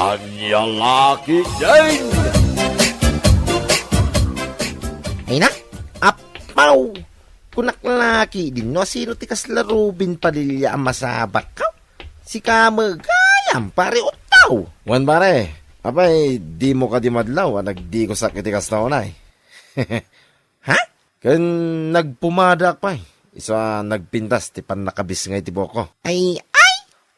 Anyang laki din! Ay na, apaw! Kunaklaki din no, sino tikas larubin palilya ang masabak ka? Si Kamagayam, pare utaw! Wan pare, apay, di mo ka di madlaw, nagdi ko sakit tikas na unay. Ha? Kan nagpumadak pa isa nagpintas, ti pan nakabis nga iti boko. Ay,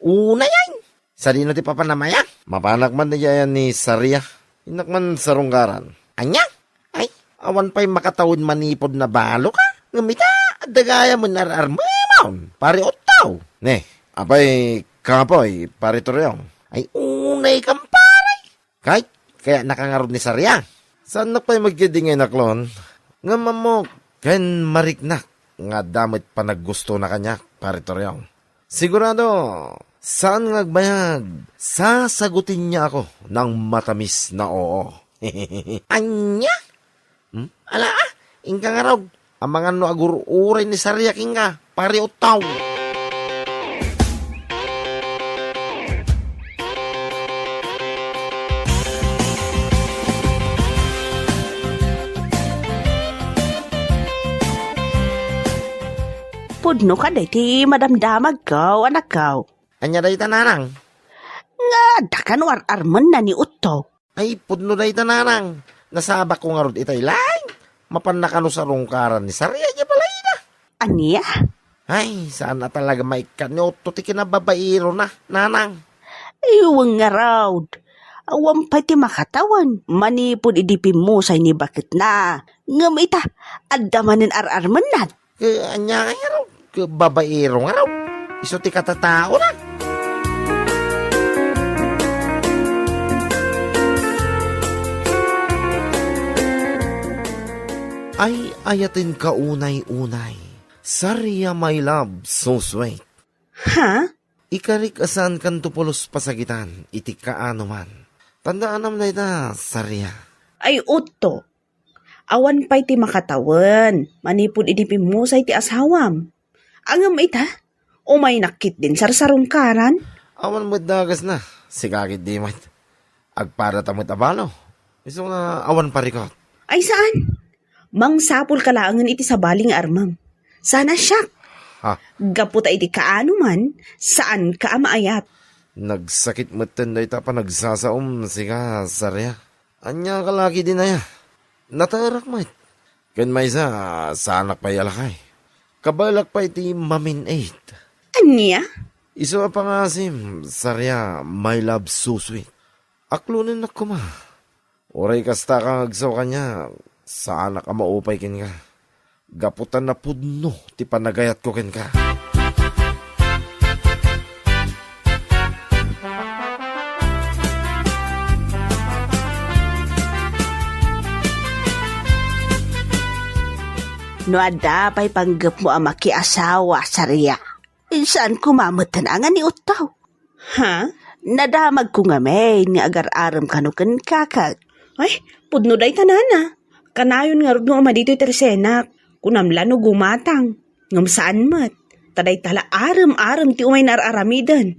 una yan! Sarino ti papanamaya? Mapanak man niya yan ni Saria. Inak man sarunggaran. Anya? Ay, awan pa'y makatawid manipod na balo ka? Ngamita, dagaya mo nararmamon, pare utaw. Ne, apay, kapoy, pare Toryong. Ay, unay kang paray. Kahit, kaya nakangarod ni Sarya. Saan na pa'y magkidingay na klon? Nga mo, ken mariknak. Nga damit pa naggusto na kanya, pare Toryong. Sigurado, saan ngagbayag? Sasagutin niya ako ng matamis na oo. Anya? Ala ingka nga raw. Ang mga no agururay ni Sarya kinga, pare utaw. Pudno ka day ti madamdamag kaw, anak kaw. Anya day tananang? Nga, dakan war-arman na ni Utto. Ay, pudno day tananang. Nasabak ko nga rod itay lang. Mapanakano sa rungkaran ni Sarya niya pala ina. Aniya? Ay, saan na talaga maikan ni Otto ti kinababairo na, nanang. Iwang nga raw. Awam pa ti makatawan. Manipod idipin mo say ni bakit na. Ngam ita, adamanin ar-arman na. Anya nga raw. Babairo nga raw. Iso ti katatao na. Ay ayatin ka unay-unay. Sarya my love, so sweet. Ha? Ikarik asan kan tupulos pasagitan, iti kaano man. Tandaan nam na ita, Sarya. Ay, Utto. Awan pa'y ti makatawan. Manipod idipin mo say ti asawam. Angam ita, umay nakit din sarsarungkaran. Awan mo dagas na, sigagit di mat. Agpada tamot abalo. Iso nga awan parikot. Ay, saan? Mang sapul kalaangan iti sa baling armam. Sana siya. Ha? Gaputa iti kaano man, saan ka maayat? Nagsakit mo tanda ita pa nagsasaom, siga, Sarya. Anya kalaki din na ya. Natarak mat. Kan may sanak pa yalakay. Kabalak pa iti mamin 8. Anya? Iso pa nga sim, Sarya, my love so sweet. Aklunin na kuma. Oray kasta kang agsaw kanya, saan ka maupay kin ka. Gaputan na pudno, ti panagayat ko kin ka. No adapay panggap mo ang makiasawa, Sarya. Saan kumamatan nga ni Utaw? Ha? Nadamag ko nga may ni agar-aram kanukan kakag. Ay, pudno day tanana. Kanayon nga rin nga dito tersenak. Kunamla no gumatang. Ngam saan mat. Taday tala aram-aram ti umay nararamidan.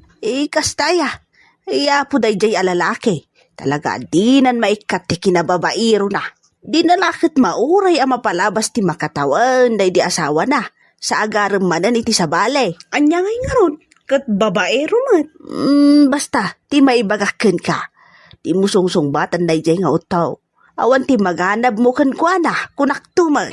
Kastaya. Iyapo day jay alalaki. Talaga dinan maikat ti kinababairo na. Di nalakit mauray ang mapalabas ti makatawan day di asawa na. Sa agarem manan iti sabale. Anya ngay nga ron. Kat babaero mat. Basta, ti maibagakin ka. Ti musong batan day jay nga utaw. Awan ti maganab mo kan kwa na, kunaktumal.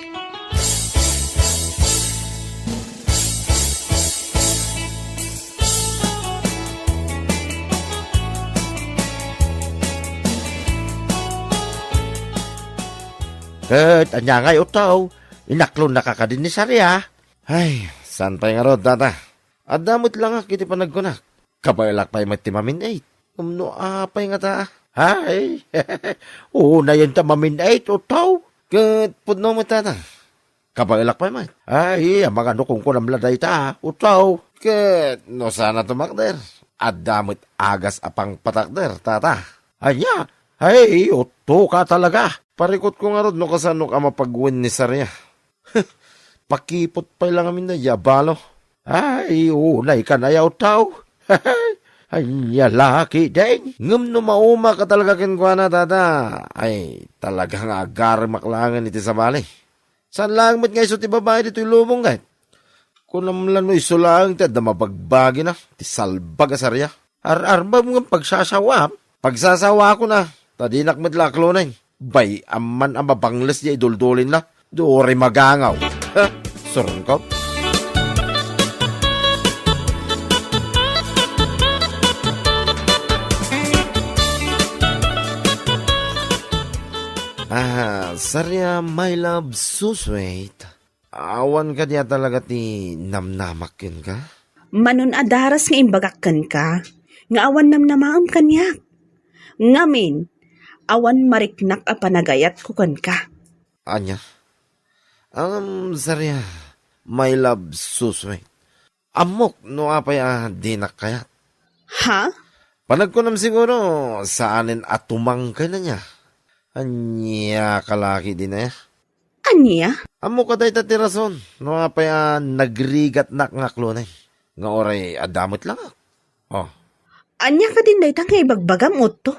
Kat, anya ngay utaw. Inaklon na kakadin ni Sarya. Ay, saan pa nga rod, tata? Adamot lang ak, iti panagkunak. Kabailak pa'y matimamin 8. Umno apay nga ta. Ay, una yun ta mamin 8 utaw. Kat pudno mo tata. Kabailak pa'y mat. Ay, ang mga nukong ko namladay ta, utaw. Kat no sana tumakder. Adamot agas apang patakder, tata. Anya, ay, uto ka talaga. Parikot ko nga rod no kasano ka mapagwin ni Sarya. Pakipot pa lang amin na yabalo. Ay, unay ka na yaw tao. Ay, laki din. Ngam no mauma ka talaga kinkwana, tata. Ay, talagang agar maklangan iti sa bali. Saan lang mat nga iso ti babae dito ilumong kahit? Kung naman no iso lang ti adda mabagbagi na. Ti salbag asarya. Ar-arbam ng pagsasawa. Pagsasawa ko na. Tadinak madlaklo na yun. Bay, aman ang mabangles niya iduldulin na. Doori magangaw. Ha? Surun ko. Sarya, my love, so sweet. Awan ka niya talaga ti namnamak yun ka? Manun adaras nga imbagakan ka, nga awan namnamaam kanyak. Ngamin, awan mariknak a panagayat ko kan ka. Anya? Sarya, my love, so sweet. Amok, no apay dinak kayat. Ha? Panagkunam siguro, saanin atumang ka na niya. Anya kalaki din na ya. Anya? Amo ka tayo tatirason. No nga pa nagrigat nak nga klonay. Nga oray adamot lang. Oh. Anya ka din dayta nga ibagbagam utto.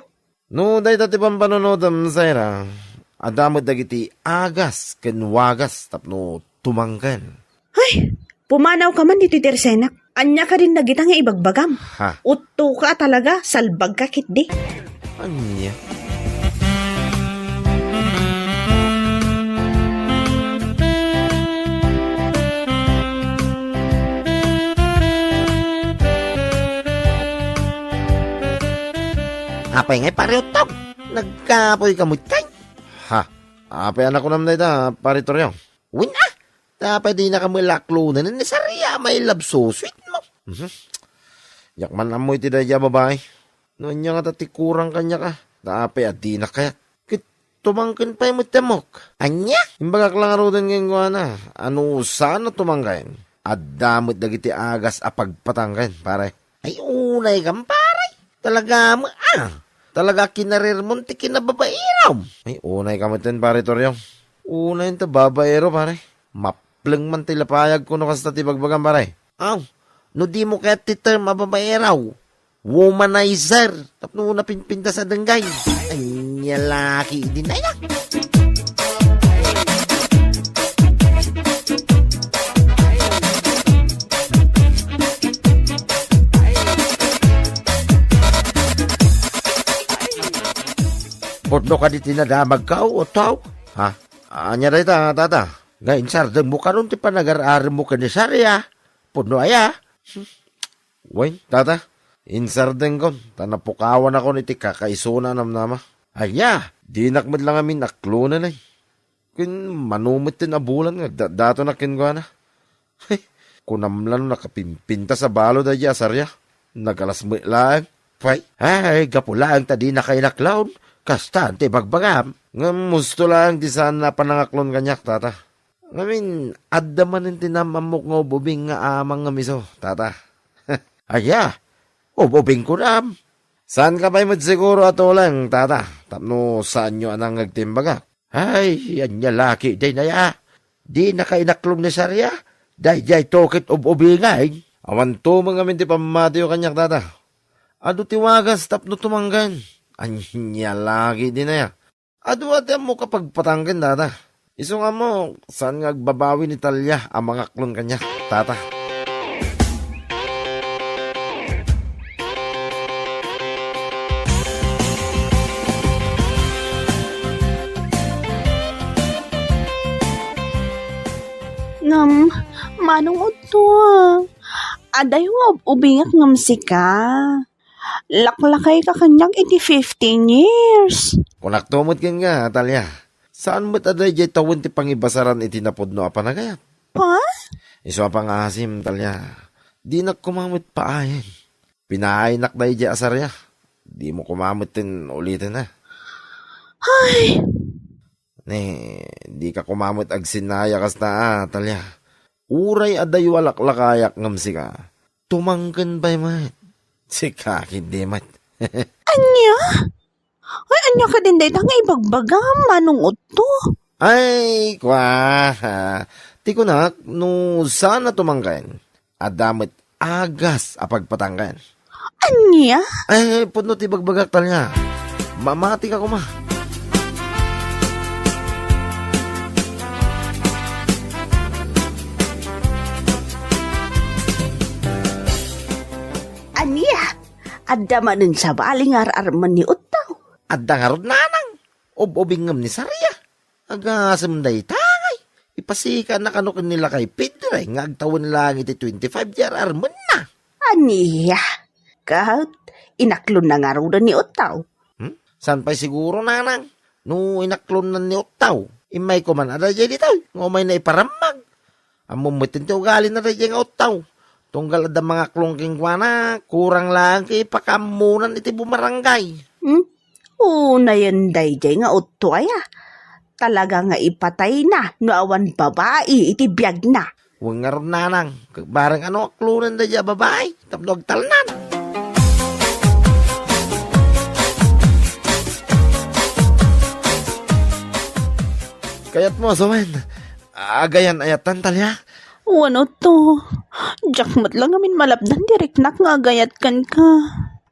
No day tati pampanonodam sayra. Adamot dagiti agas kenwagas tapno tumangkan. Ay, pumanaw ka man dito tersenak. Anya ka din nagita nga ibagbagam. Ha? Utto ka talaga, salbag ka kitdi. Anya? Apay ngay pare utog. Nagkapoy kamot kay. Ha? Apay anak ko naman na paritoryo. Win ah. Tapay di na kamulaklo na ni Sarya. May love so sweet mo. Yakman amoy ti daya babae. No nya nga tatikurang kanya ka. Tapay di na kaya. Kit tumangkin pa yung mutamok. Anya? Imbagak lang arudan ngayon ko na. Ano sana tumangkain? At damot dagiti agas apagpatangkain, pare. Ay unay kang pare. Talaga mo Talaga kinarir mo ti kinababairaw. Ay, unay kamatin, pare Toryong. Unay ta babaero, pare. Maplang man tilapayag ko no kasta tibagbagan, pare. Aw, no di mo kaya ti term mababairaw. Womanizer. Tapno napinpinta sa danggay. Ay, nyalaki din na yan. Pudno ka di tinadamag ka o tao? Ha? Anya day ta, tata. Ngayon sardeng mo karon ti panagar-aram mo ka ni Sarya. Pudno aya. Wain, tata. Insardeng kon. Tanapukawan ako niti kakaisuna namnama. Aya. Di nakmad lang amin aklo na nay. Kun manumit tin abulan nga. Dato na kinwa na. Hey, kunamlan nakapimpinta sa balo da ya, Sarya. Nagalasmi lang. Pay, ay, gapulaan ta di na kay naklaw. Kastante bagbagam. Nga musto lang di saan na panangaklon kanyak, tata. Ngamin, adda man yung tinamamok nga bubing nga amang nga miso, tata. Aya, ububing ko na. Saan ka ba'y siguro ato lang, tata? Tapno saan nyo anang nagtimbaga? Ay, yan niya laki day na ya. Di na kay naklong ni Sarya. Day tokit ububingay. Awan to mga minti pamatiyo kanyak, tata. Ado tiwagas tapno tumanggan. Anya lagi din na ya. Ado ate mo kapag patanggan, tata. Iso nga mo, saan nga babawi ni Talya ang mga klon kanya, tata? Ngam, manong uto. Aday wab ubingak ngam sika. Laklakay ka kanyang iti 15 years. Kunak tumot kin nga, Talya. Saan mo't aday jay tawon ti pangibasaran iti napudno apanagayat? Ha? Iso pang asim, Talya. Di na kumamot paayin. Pinainak na jay asarya. Di mo kumamot tin ulitin na. Ay, Di ka kumamot ag sinaya kas na, Talya. Uray aday walaklakayak ngam sika. Tumangkan ba'y mat? Sika, hindi mat. anya? Ay, anya ka din dahil nga ibagbagam, manong uto. Ay, kwa. Ti ko na, no sana tumangkan. Adamit agas apagpatangkan. Anya? Ay, puno ti bagbagak talya. Mamati ka ko ma. Anya? Adda manin sa baling ar-arman ni Utaw. At dangarod nanang. Obobingam ni Sarya. Agasam day tangay. Ipasika na kanukin nila kay Pedro. Nga agtawan lang iti 25 year arman na. Anya? Kahit inaklon na nga raw ni Utaw. San pa'y siguro nanang? No inaklon na ni Otaw. Imay ko man ada jay dito. Ngumay na iparamag. Amumutin ti ugali na rin nga Otaw. Tunggal ada mga klongking kwa na, kurang lang kay pakamunan iti bumarangay. Una yan dayjay nga Utoy Talaga nga ipatay na, no awan babae, iti biyag na. Huwag nga rin nanang, barang ano aklunan da dya babae, tapnog talnan. Kaya't mo, Sawen, agayan ayatan talya. Wano to? Jakmat lang amin malapdan direk nak nga gayat kan ka.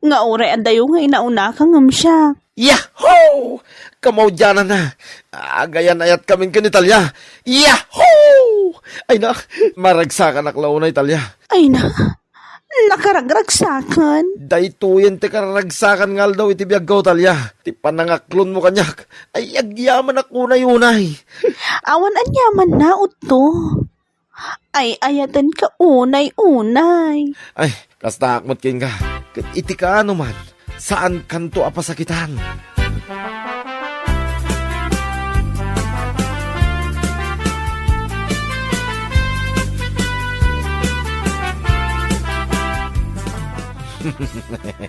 Nga ore adayo nga inauna kang siya. Yahoo! Kamaw dyan na. Agayan ayat kaming kanitalya. Yahoo! Ay na, maragsakan aklaw na italya. Ay na, nakaragragsakan. Daytoyen ti karagsakan ngal daw iti biyag talya. Ti panangaklon mo kanyak. Ay agyaman ako na yunay. Awan anyaman na uto. Ay ayatan ka unay-unay. Ay, kasta akmot kin ka. Iti ka ano man. Saan kanto apasakitan?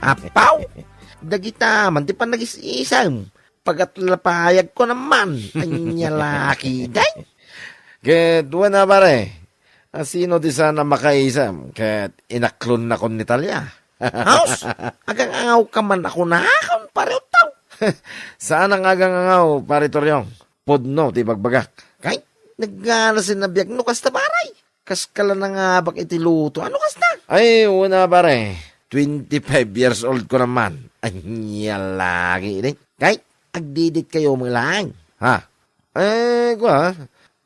Apaw! Dagita man, di pa nag-isisam. Pagatlapayag ko naman. Anya laki, day. Ket, wala pare. Sino di sana makaisam? Ket, inaklon na kon ni Talya. House, agang angaw ka man ako na akon pare utaw. Saan ang agang angaw pare Toryong? Podno, ti bagbagak. Kay, nagganasin na biyag no kasta paray. Kas kala na nga bak iti luto. Ano kasta? Ay, wala pare. 25 years old ko naman. Anya lagi din. Kay, agdidit kayo mga lang. Ha? Kwa,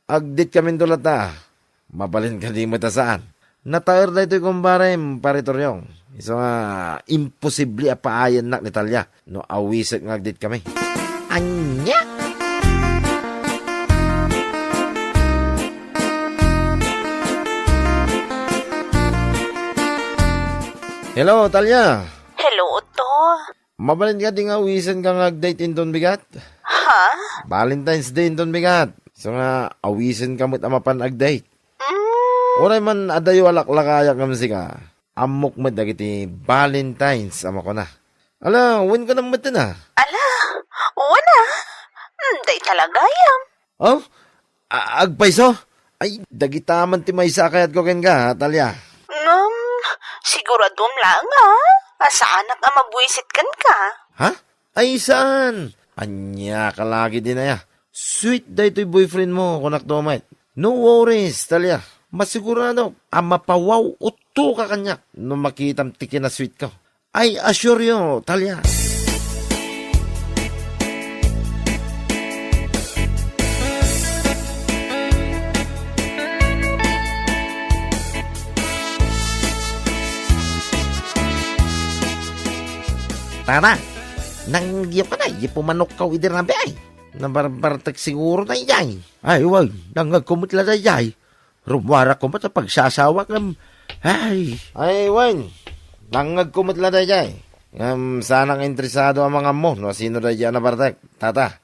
agdit kami dolat na. Mabalin ka di mo ta saan. Natayar na ito yung pare Toryong. So nga, imposible apaayan na ni Talya. No, awisit nga agdit kami. Anya? Hello, Talya. Hello, Uto. Mabalin ka di nga awisan ka nga agdate in Don Bigat. Ha? Valentine's Day in Don Bigat. So nga, awisan ka mo't amapan agdate. Oray man adayo alaklakaya kam ka. Amok mo dagiti Valentine's ama ko na. Ala, win ko na mo na. Ala, wala. Day talaga yam. Oh? Agpaiso? Ay, dagitaman ti may sakayat ko ken ka, Talya. Siguradom lang Asaanak ang mabuisit kan ka. Ha? Ay, saan? Anya ka lagi din na ya. Sweet day to'y boyfriend mo, kunak domait. No worries, Talya. Masigurado, mapawaw uto ka kanyak nung makitam tiki na sweet ko. I assure you, Talya. Tara, nangyap ka na, ipumanok ka idir na ay. Nabarbartag siguro na iyay. Ay, wag, nangagkumutla na iyay. Rumwara ko ba sa pagsasawa ng... Ay, wag, nangagkumutla na iyay. Sanang interesado ang mga mo, no? Sino na iyay na bartag? Tata,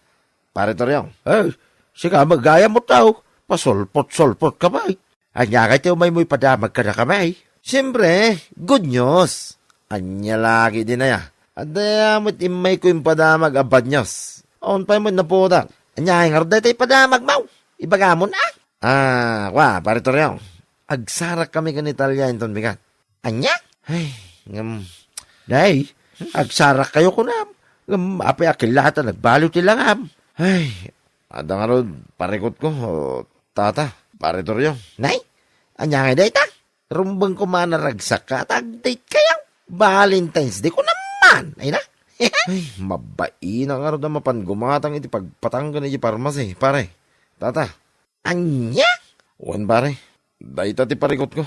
pare Toryong. Ay, siya magaya mo tao. Pasolpot-solpot ka ba? Anya ka tiyo may padamag ka na kamay. Siyempre, good news. Anya lagi din na ya. At dayamot imay ko yung padamag abad nyos. On pa mo na po da. Anya nga rin tayo padamag mau. Ibagamon na. Kwa, pare Toryong. Agsarak kami kanitalya inton bigat. Anya? Ay, day, agsarak kayo ko na. Apay akilata, nagbalo tilangam. Ay, ada nga rin, parekot ko, tata, pare Toryong. Nay, anya nga day ta? Rumbang ko manaragsak ka, tag-date kayo. Valentine's Day ko naman, ay na. Ay, mabai na nga rin na mapan gumatang iti pagpatanggan iti parmasi, pare. Tata, Anya? uwan pare, dahita ti parikot ko.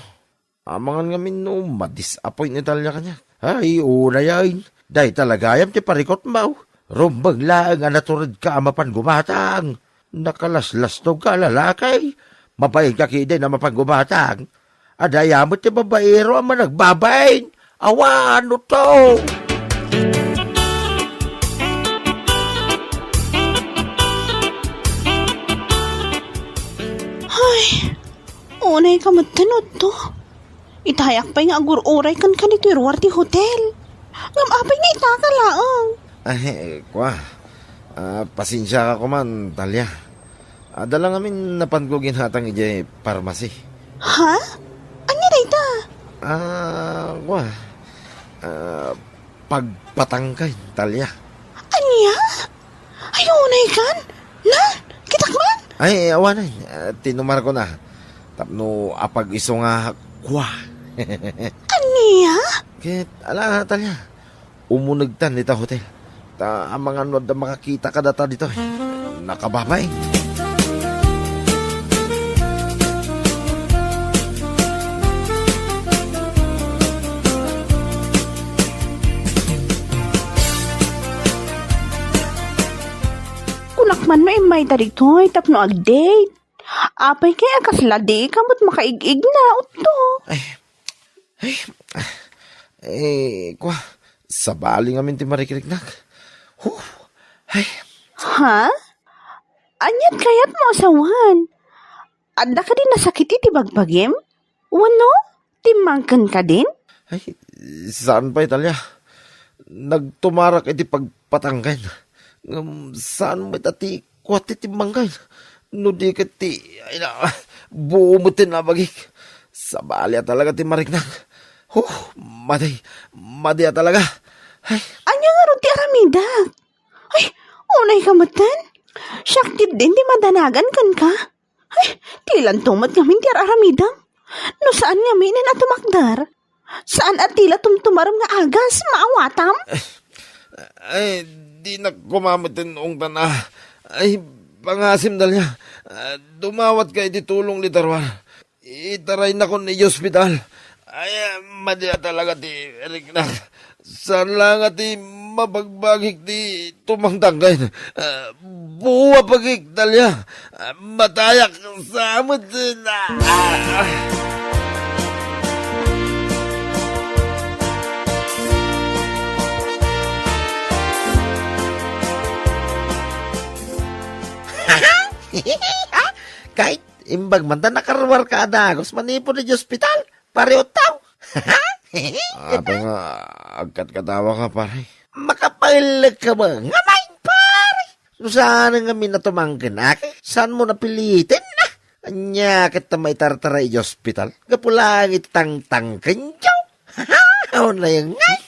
Amangan nga min no, madisappoint Italia kanya. Ay, una yan. Dahil talagayam ti parikot mo. Rumbag lang nga naturid ka mapan gumatang. Nakalaslas to ka lalakay. Mabay ka kide na mapan gumatang. Adayamot ti babaero ang managbabain. Awa, ano to? Unay ka matanod to. Itayak pa nga agur-uray kan kanito irwar ti hotel. Ngamapay nga itaka laang. Ay, kwa. Pasensya ka ko man, Talia. Dala ngamin napanggugin hatang ije parmasi. Ha? Anya na ita? Kwa. Pagpatangkay, Talia. Anya? Ayunay kan? Lan? Kitakman? Ay, awanay. Tinumar ko na. Tapno apag iso nga kwa. Anya? Kit, ala, Talia. Umunagtan dito hotel. Ang mga nod na makakita ka data dito. Nakababay. Kunakman mo imay daritoy tapno ag-date. Apay kaya kasladi kamot makaigig na uto. Kwa. Sabali nga min ti marikiriknak. Ay, Ha? Anyat kayat mo asawan? Adda ka din nasakiti ti bagbagim? Wano? Timangkan ka din? ay, saan pa Italia? Nagtumarak iti pagpatanggan. Saan mo itati kwati ti manggay? No di ka ti, ay na, buumutin na bagik. Sabali talaga ti mariknak. Madi talaga. Ay, Anya nga ron ti aramida? Ay, unay ka matan? Syaktit din di madanagan kan ka? Ay, tilan tumat ngamin ti aramida? No saan ngamin na tumakdar? Saan at tila tumtumaram nga agas maawatam? ay, di na kumamatin ong tana. Ay, pangasim dalya. Dumawat ka iti tulong ni Tarwar. Itaray na ko ni hospital. Ay, madya talaga ti Riknak. Saan lang ati mabagbagik ti tumangtanggan. Buwa pagik dalya. Matayak sa amot na. Kahit imbag man ta nakarwar ka adagos manipo di hospital. Pareho tao. Ato nga, agkat katawa ka pare. Makapahilag ka ba? Ngamain pare. No saan nga minatumangkin aki? Saan mo napilitin na? Anya kita may tartara i hospital. Gapulang itang-tang kanyaw. Ano na yung ngay?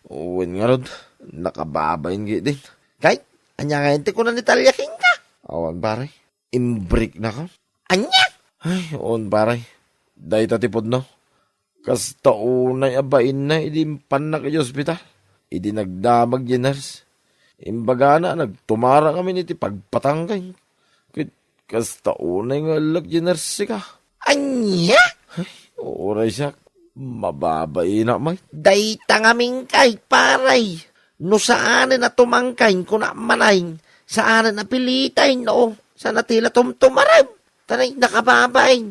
Uwin nga rod, nakababayin din. Kahit anya nga hindi ko na nitalyakin ka. Awan pare, imbrik na ka. Anya? Ay, on pare. Dahi tatipod no. Kas taunay abain na, idimpan na kayo hospital. Idi nagdamag yung nurse. Imbaga na, nagtumara kami niti pagpatangkay. Kas taunay nga lag yung nurse ka. Anya? Oray siya, mababay na may. Dayta ngaming kay paray. No saan na tumangkay ko na manay. Saan na pilitay no. Sa natila tumtumarab. Tanay nakababay.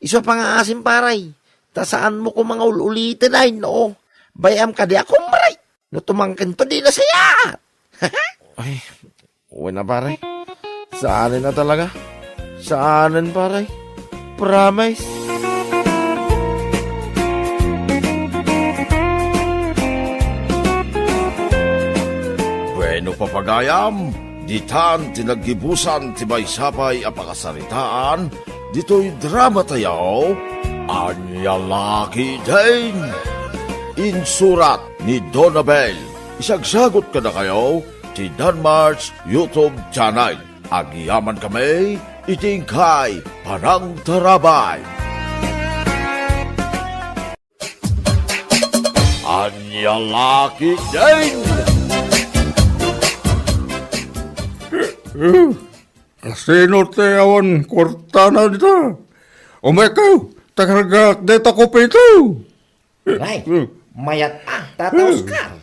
Iso pa nga asim paray. Ta saan mo ko mga ulitin ay no. Bayam ka di ako maray. No tumangkin to di na saya. Ay, uwi na pare. Saanin na talaga? Saanin pare? Promise? Bueno papagayam, ditan tinagibusan ti maysapay a pakasaritaan, dito'y drama tayaw, Anya Laki Din. Insurat ni Donabel. Isagsagot ka na kayo, ti Danmar's YouTube channel. Agyaman kami, itingkay parang tarabay. Anya laki din! Sino te awan kwarta na dito? Umay kayo, takaragak deta ko pa ito. Ay, mayat Tata Oscar.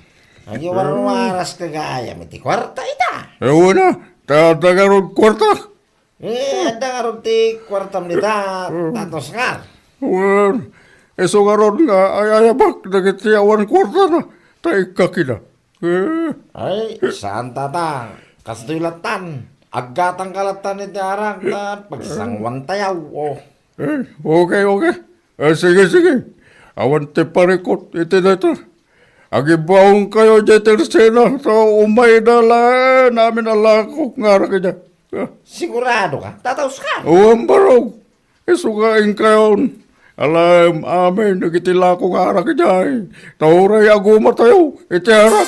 Ang iwan waras kagaya, miti kwarta ita. Ewan na, tatagarod kwarta. Ada nga ron ti kwartam nita, Tata Oscar. Ewan, eso garon nga ayabak, nagiti awan kwarta na, tayo kakina. Ay, saan tata? Kastulatan. Agatang kalatan ni Darang na pagsangwang tayaw. Oh. Okay. Sige. Awan te parikot, iti na ito. Agibaong kayo dyan tersena, so umay na lang namin alako nga kanya. Sigurado ka, Tata Oscar? Uwan barog, isugain kayo. Alam amin, nagitila ko nga harap kanya. Tauray aguma tayo, iti harap.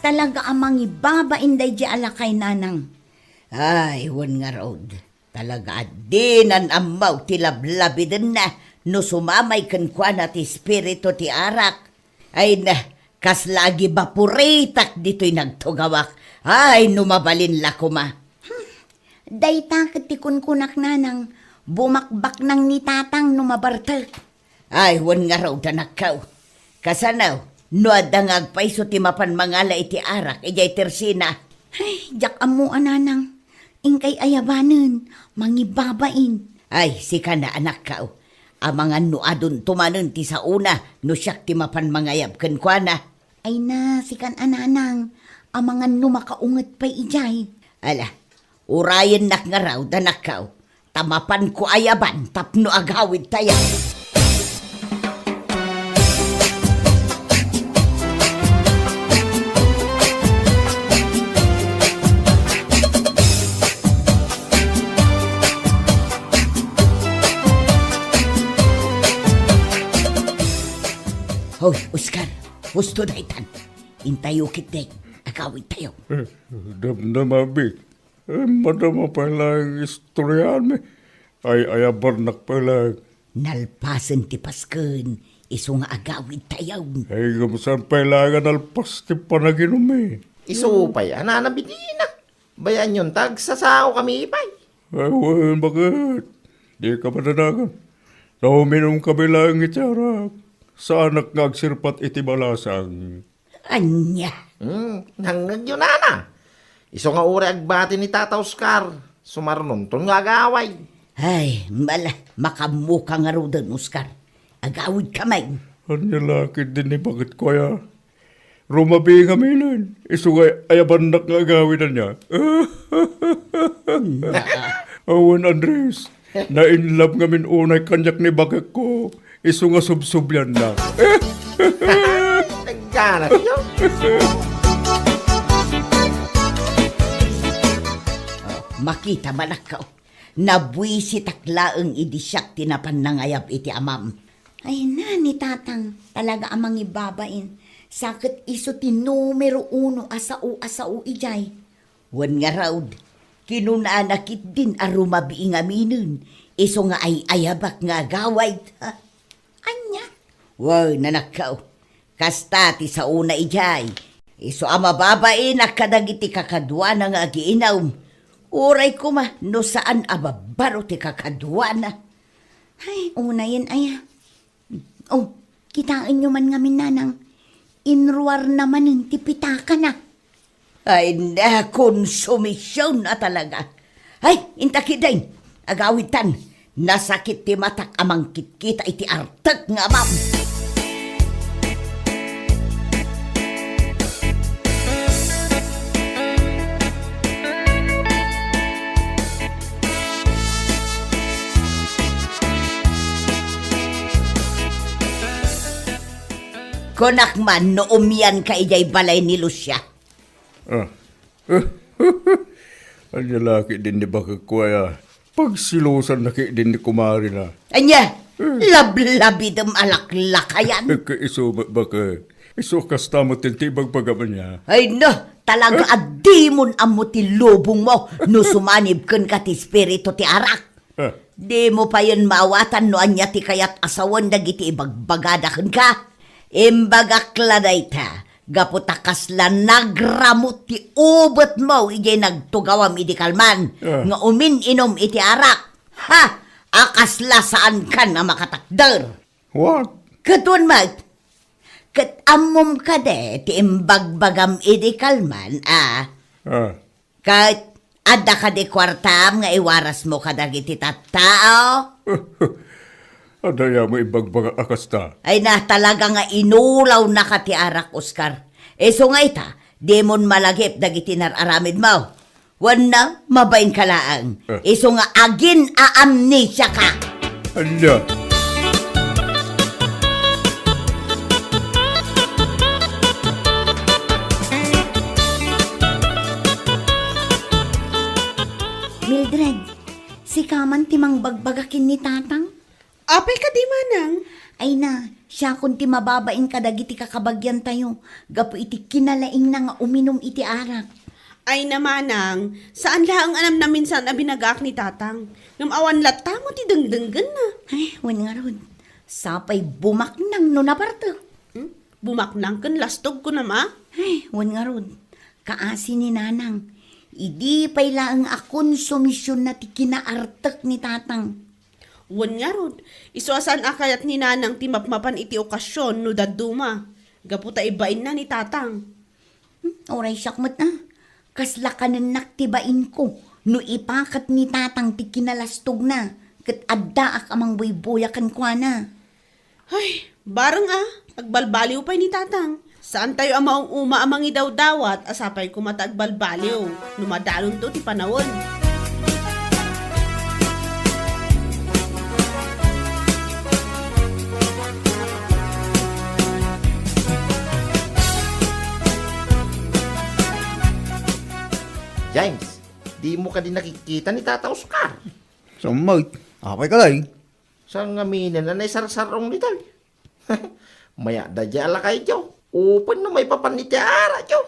Talaga amang ibaba inday di alakay nanang. Ay, wan nga road. Talaga dinan amaw ti lablabi din na no sumamay kan kwa na ti spirito ti arak. Ay na, kas lagi bapuritak dito'y nagtugawak. Ay, numabalin la kuma. Dayta katikun kunak nanang bumakbak nang ni tatang numabartal. Ay, wan nga road anakaw. Kasanaw, no adangag paiso ti mapan mangala iti arak, ijay tersina. Ay, jak amu ananang. Ingkay ayabanen, mangibabain. Ay, sika na anak kao. Amangan no adun tumanen ti sa una, no siyak ti mapan mangayab ken kuana. Ay na, sikan ananang. Amangan no makaunget pa ijay. Ala, urayan nak nga raw, danak kao. Tamapan ko ayaban, tapno agawid tayo. Hoy, Oscar, gusto na itan. Intayo kiteng, agawid tayo. Damdamabik. Madama pala ang istoryahan mi. Ay ayabarnak pala. Nalpasan ti Pasken, iso nga agawid tayo. Ay gamusan pala nga nalpas ti panaginom mi. Isupay, ananabidina. Bayan yun, tagsasaw kami ipay. Ay, bakit? Di ka mananagan. Nauminom kami lang itarak. Sa anak nga agsirpat iti balasang. Anya. Hanggang yun na. Iso nga uri agbati ni Tata Oscar. Sumarnon ton nga agaway. Ay, makamuka nga ro doon, Oscar. Agawid kamay. Anya laki din ni bakit kaya? Rumabi nga milan. Isugay ayabandak nga agawin na niya. Awan Andres. Na-inlove nga min unay kanyak ni bakit ko. Iso nga subsubyan na. Nagkana kayo. Makita malakaw. Nabuisi taklaang idisyak tinapan nangayab iti amam. Ay na ni tatang, talaga amang ibabain. Sakit iso ti numero 1 asau ijay. Wan nga raud, kinunanakit din arumabi nga minun. Iso nga ay ayabak nga gaway. Anya? Wow, nanakaw. Kasta ti sa una ijay. Iso ama babae nakadagiti kakadwa na nga agiinaw. Uray ko ma, no saan ababaro ti kakadwa na. Ay, una yan ay. Oh, kitaan nyo man nga minanang. Inruar naman ng tipitaka na. Ay, na, konsumisyon na talaga. Ay, intakiday. Agawitan. Nasakit ti matak amang kitkita iti artak nga amam. Konak man no umiyan ka ijay balay ni Lucia. Anya laki din ni bakit kaya. Pagsilusan na kay din ni kumari na. Anya, lablabi dem alaklakayan. Kaiso baka Iso kasta mo tintibag pagaman niya. Ay no, talaga adimon ang mo ti lubong mo no sumanib kan ka ti spirito ti arak. Di mo pa yun maawatan no anya ti kayat asawan dagiti ibagbagada ka. Imbagakla dayta, gaputakas la nagramot ti ubot mo ijay nagtugawam iti kalman nga umin-inom iti arak. Ha! Akasla saan ka na makatakder. What? Katun mag, kat amom ka de, ti imbagbagam iti kalman, kat ada ka di kwartam nga iwaras mo kadag iti tattao. Adaya mo ibagbaga akasta. Ay na talaga nga inulaw na ka ti arak, Oscar. So nga ita, di mon malagip dagiti nararamid mo. Wan na, mabain ka laang. So nga agin aamnesia ka. Anya? Mildred, si Kaman timang bagbagakin ni Tatang? Apay ka di manang. Ay na, siya kung ti mababain ka dagiti kakabagyan tayo. Gapo iti kinalaing na nga uminom iti arak. Ay namanang, saan lang anam na minsan na binagak ni tatang? Ngam awan lata mo ti dengdenggan na. Ay, wan nga ron. Sapay bumak nang no naparto. Bumaknang kan lastog ko na ma. Ay, wan nga ron. Kaasi ni Nanang. Idi pay laang akon sumisyon na ti kinaartek ni Tatang. Wan nga rod, isuasan akayat ni nanang ti mapmapan iti okasyon no daduma. Gaputa ibain na ni tatang. Oray sakmat na. Kasla ka ng naktibain ko. No ipakat ni Tatang ti kinalastog na. Kat addaak amang buybuyakan kwa na. Ay, barang agbalbaliw pa ni tatang. Saan tayo amaong uma amang idawdawat, asapay kumata agbalbaliw. Numadalon to ti panawon. James, di mo ka din nakikita ni Tata Oscar. Samay, apay ka day. Sa ngaminin na naisar-sarong nito. Maya da jala kay Jo. Open na may papanitiara, Jo.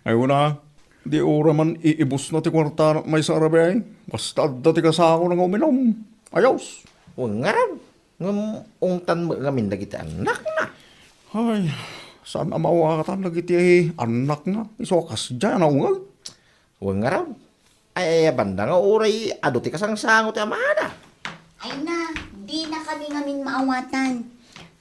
Ay wala, di ora man iibus na ti kwarta may sarabay. Basta adda ti kasako nang uminom. Ayos. Huwag nga rin. Ungtan mo ngamin na kita anak na. Ay, saan ang mawakatan lagi ti anak nga. Isokas dyan, ungag. Huwag nga rin. Ay, banda nga oray, ado ti kasangsango ti amana. Ay na, di na kami ngamin maawatan.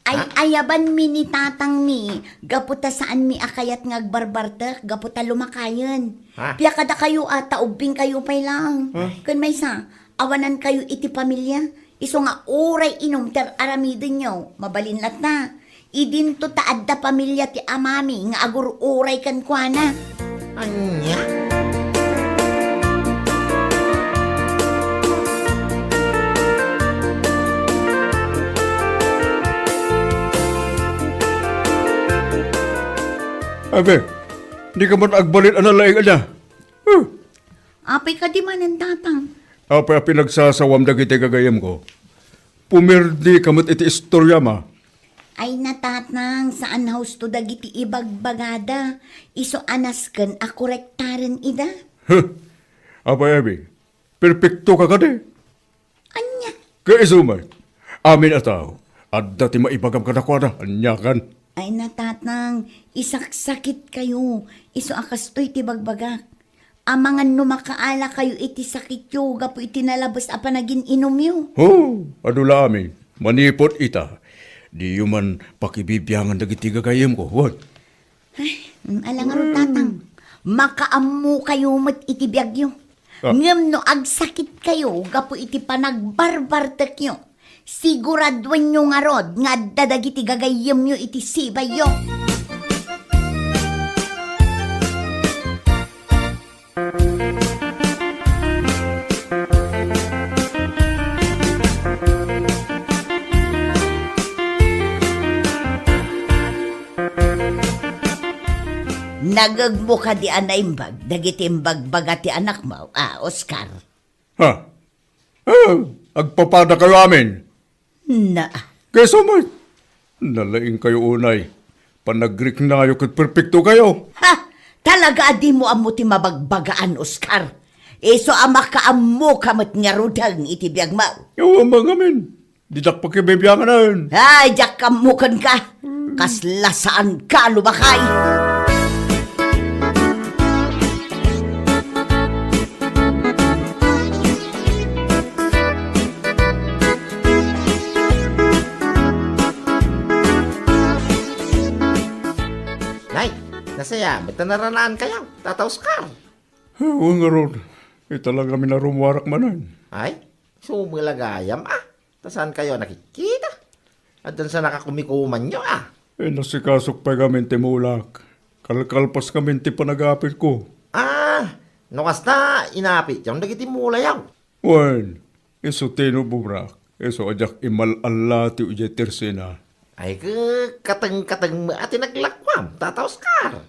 Ay, ayaban mi ni Tatang mi. Gaputa saan mi akayat ngagbarbartek, gaputa lumakayan. Ha? Piya kada kayo ata, ubing kayo pay lang. Kun may sa, awanan kayo iti pamilya. Iso nga oray inom ter aramidin nyo, mabalinlat na. Idin to taad da pamilya ti amami, nga agur oray kan kwa na. Anya? Abe, di ka man agbalit ang nalaing niya. Apay ka di man ang Tatang. Apa pinagsasawam dagiti kagayam ko. Pumirdi kamot iti istorya ma. Ay natatang, saan house to dagiti ibagbagada. Iso anasken a korektaren ida. Apa yabi, perfecto ka kade. Anya? Kaisumay, amin ataw. Adda ti maibagam ka na kwa na, anyakan. Ay natatang, isaksakit kayo. Iso akastoy ti bagbagak. Amangan no makaala kayo iti sakit yo, gapo iti nalabas apa naging inom yo. Adula amin, manipot ita. Di yuman pakibibiyangan dagiti gagayam ko, what? Alangan Tatang, makaamu kayo mat iti biyag yo. Ngem no agsakit kayo, gapo iti panagbarbartek yo. Siguradwan nyo nga rod, nga dadagiti gagayam nyo iti sibay yo. Nagagmo ka di anaimbag, dagiti imbagbaga ti anak mo, Oscar. Agpapada kayo amin. Na, Kesa man, nalaing kayo unay. Panagrik na kayo kat perfecto kayo. Ha? Talaga di mo amo ti mabagbagaan, Oscar. Iso ama ka amo kamat nga rudang itibiyag mo. Yawa mga amin. Didak pa kibibiyangan na yun. Ay, jak kamukan ka. Kaslasaan ka, lumakay. Nay, nasaya, ba't naranaan kayo? Tata Oscar. Oo nga ron. Talaga kami na rumwarak manan. Ay, sumilagayam Tasan kayo nakikita? At dun sa nakakumikuman nyo Nasikasok pa kami timulak. Kalkalpas kami ti panagapit ko. Nukas na inapit yung nagitimula yaw. Wan, iso tinububrak. Iso ajak imal-alati uja tersena. Ay, katang-katang ati naglakwam, Tata Oscar.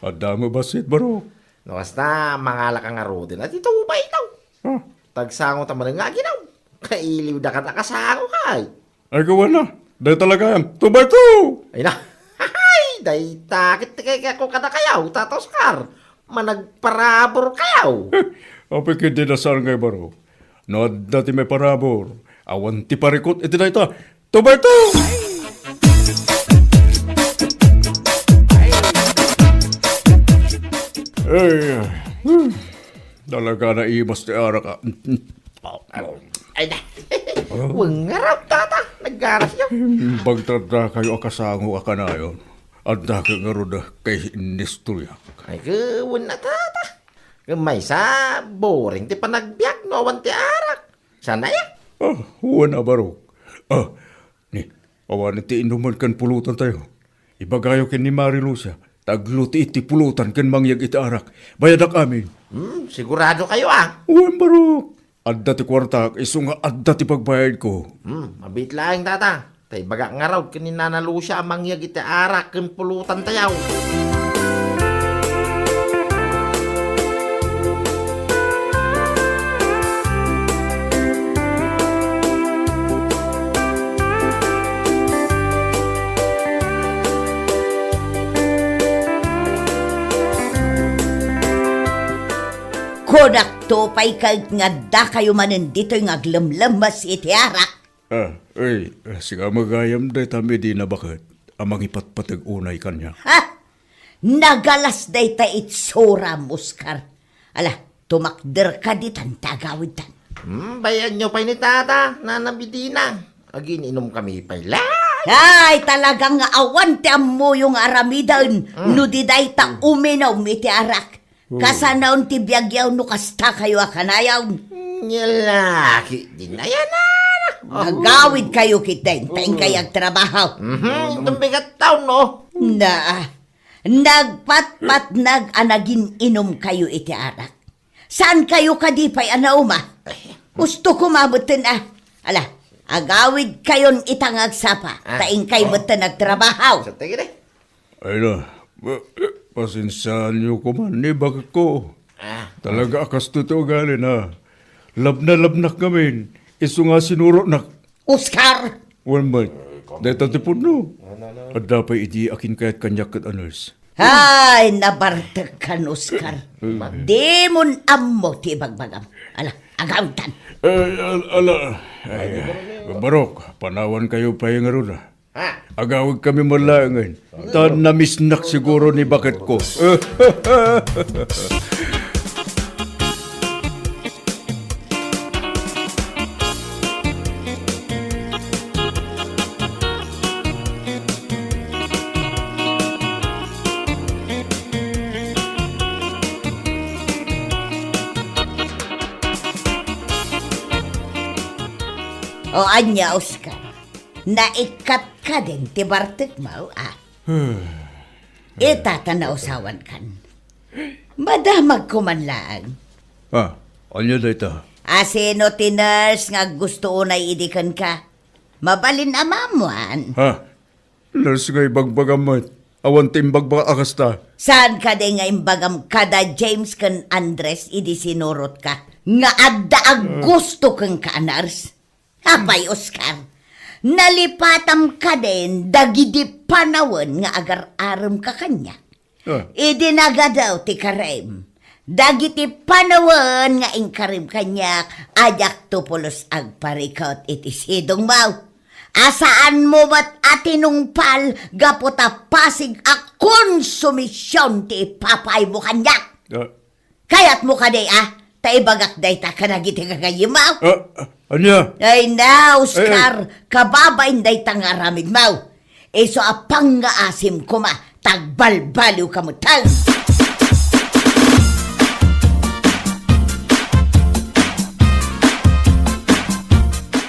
Adamo basit baro. Nukas na mangalak ang arodin at ito ba itaw? Ah, Tagsango tamarin nga ginaw. Kailiw da ka nakasango kay. ay gawa na. Dahil talaga yan. Tubay to! Ay na, hay, day takit kaya ko kada kayaw, Tata Oscar. Managparabor kayaw. Apik hindi na saan ngay baro. No, dati may parabor. Awan ti parikot. Iti na ito. Tubay to! Ay, talaga na imas ti ara ka. Ay na, huwag nga raw, Tata. Naggaras niyo. Bagtada kayo akasango ka na yun. At daki nga ron kay Nestorya. Ay, gawin na, Tata. May sa boring ti panagbiyak, no, awan ti arak. Sana yan. Huwan na barok. Ni, awan ti inuman kan pulutan tayo. Ibagayo kin ni Marilucia. Tagluti iti pulutan kan mangyag iti arak. Bayadak amin. Sigurado kayo, Huwan barok. Adda ti kwarta, iso nga adda ti pagbayad ko. Mabit lang, Tata. Tay baga nga raw, kininanalo siya mangyag iti arak, kin pulutan tayaw. Konak to pa'y kag nga da kayo manin dito yung aglamlamas iti arak. Siga magayam day tami di na bakit. Amang ipatpatag unay kanya. Ha? Nagalas day ta itsuram, Oscar. Ala, tumakder ka ditan, tagawid tan. Bayan nyo pa ni Tata, nanabidina. Agin inom kami pa'y Ay, talagang nga awan ti mo yung aramidan. No di day ta uminaw iti arak. Kasanaon ti biyagyaw no kasta kayo akanayaw. Nyalaki, di na yan Nagawid kayo kita, taing kayag trabaho. Itong bigat taon, no? Nagpatpat nag-anagin inom kayo iti arak. Saan kayo kadipay anauma? Gusto ko mabutin Ala, agawid kayon itangag sapa, taing kayo butin nagtrabaho. Sa tingin Ay na, pasensyahan niyo ko man, bakit ko? Talaga akas totoo gali na. Labnak kami. Iso nga sinuro na. Oscar! One month. Dahil tatipon no. At dapat iti akin kaya't kanyak at aners. Ay, nabartag kan, Oscar. Di mon ammo ti bagbagam. Ala, agawitan. Barok, panawan kayo pa yung aruna. Agawag kami malangan. Tan namisnak siguro ni bakit ko. O anya, Oscar. Naikat ka din, ti Bartek mo, Itatanaw-sawan kan. Madamag ko man lang. Anya da ita? Asino ti nurse nga gusto unay idikan ka? Mabalin amamuan. Nurse nga ibagbagamot. Awan timbagbaga akasta. Saan ka din nga imbagam kada James kan Andres idi sinurot ka? Nga adda ag gusto kang ka, nurse? Apay, Oscar. nalipatam ka din, dagidi panawan nga agar-aram ka kanya. Idinaga daw ti karem. Dagiti panawan nga ingkarim kanyak, ajak tupulos agparikot iti sidong mau. Asaan mo ba't atinungpal, gaputa pasig a konsumisyon ti papay mo kanyak? Kayat mo ka day taibagak day ta ka nagiti kagayimaw. Anya? Ay na, Oscar, kababain day ta nga ramid mau. So apang nga asim ko ma, tagbalbaliw ka mo tang.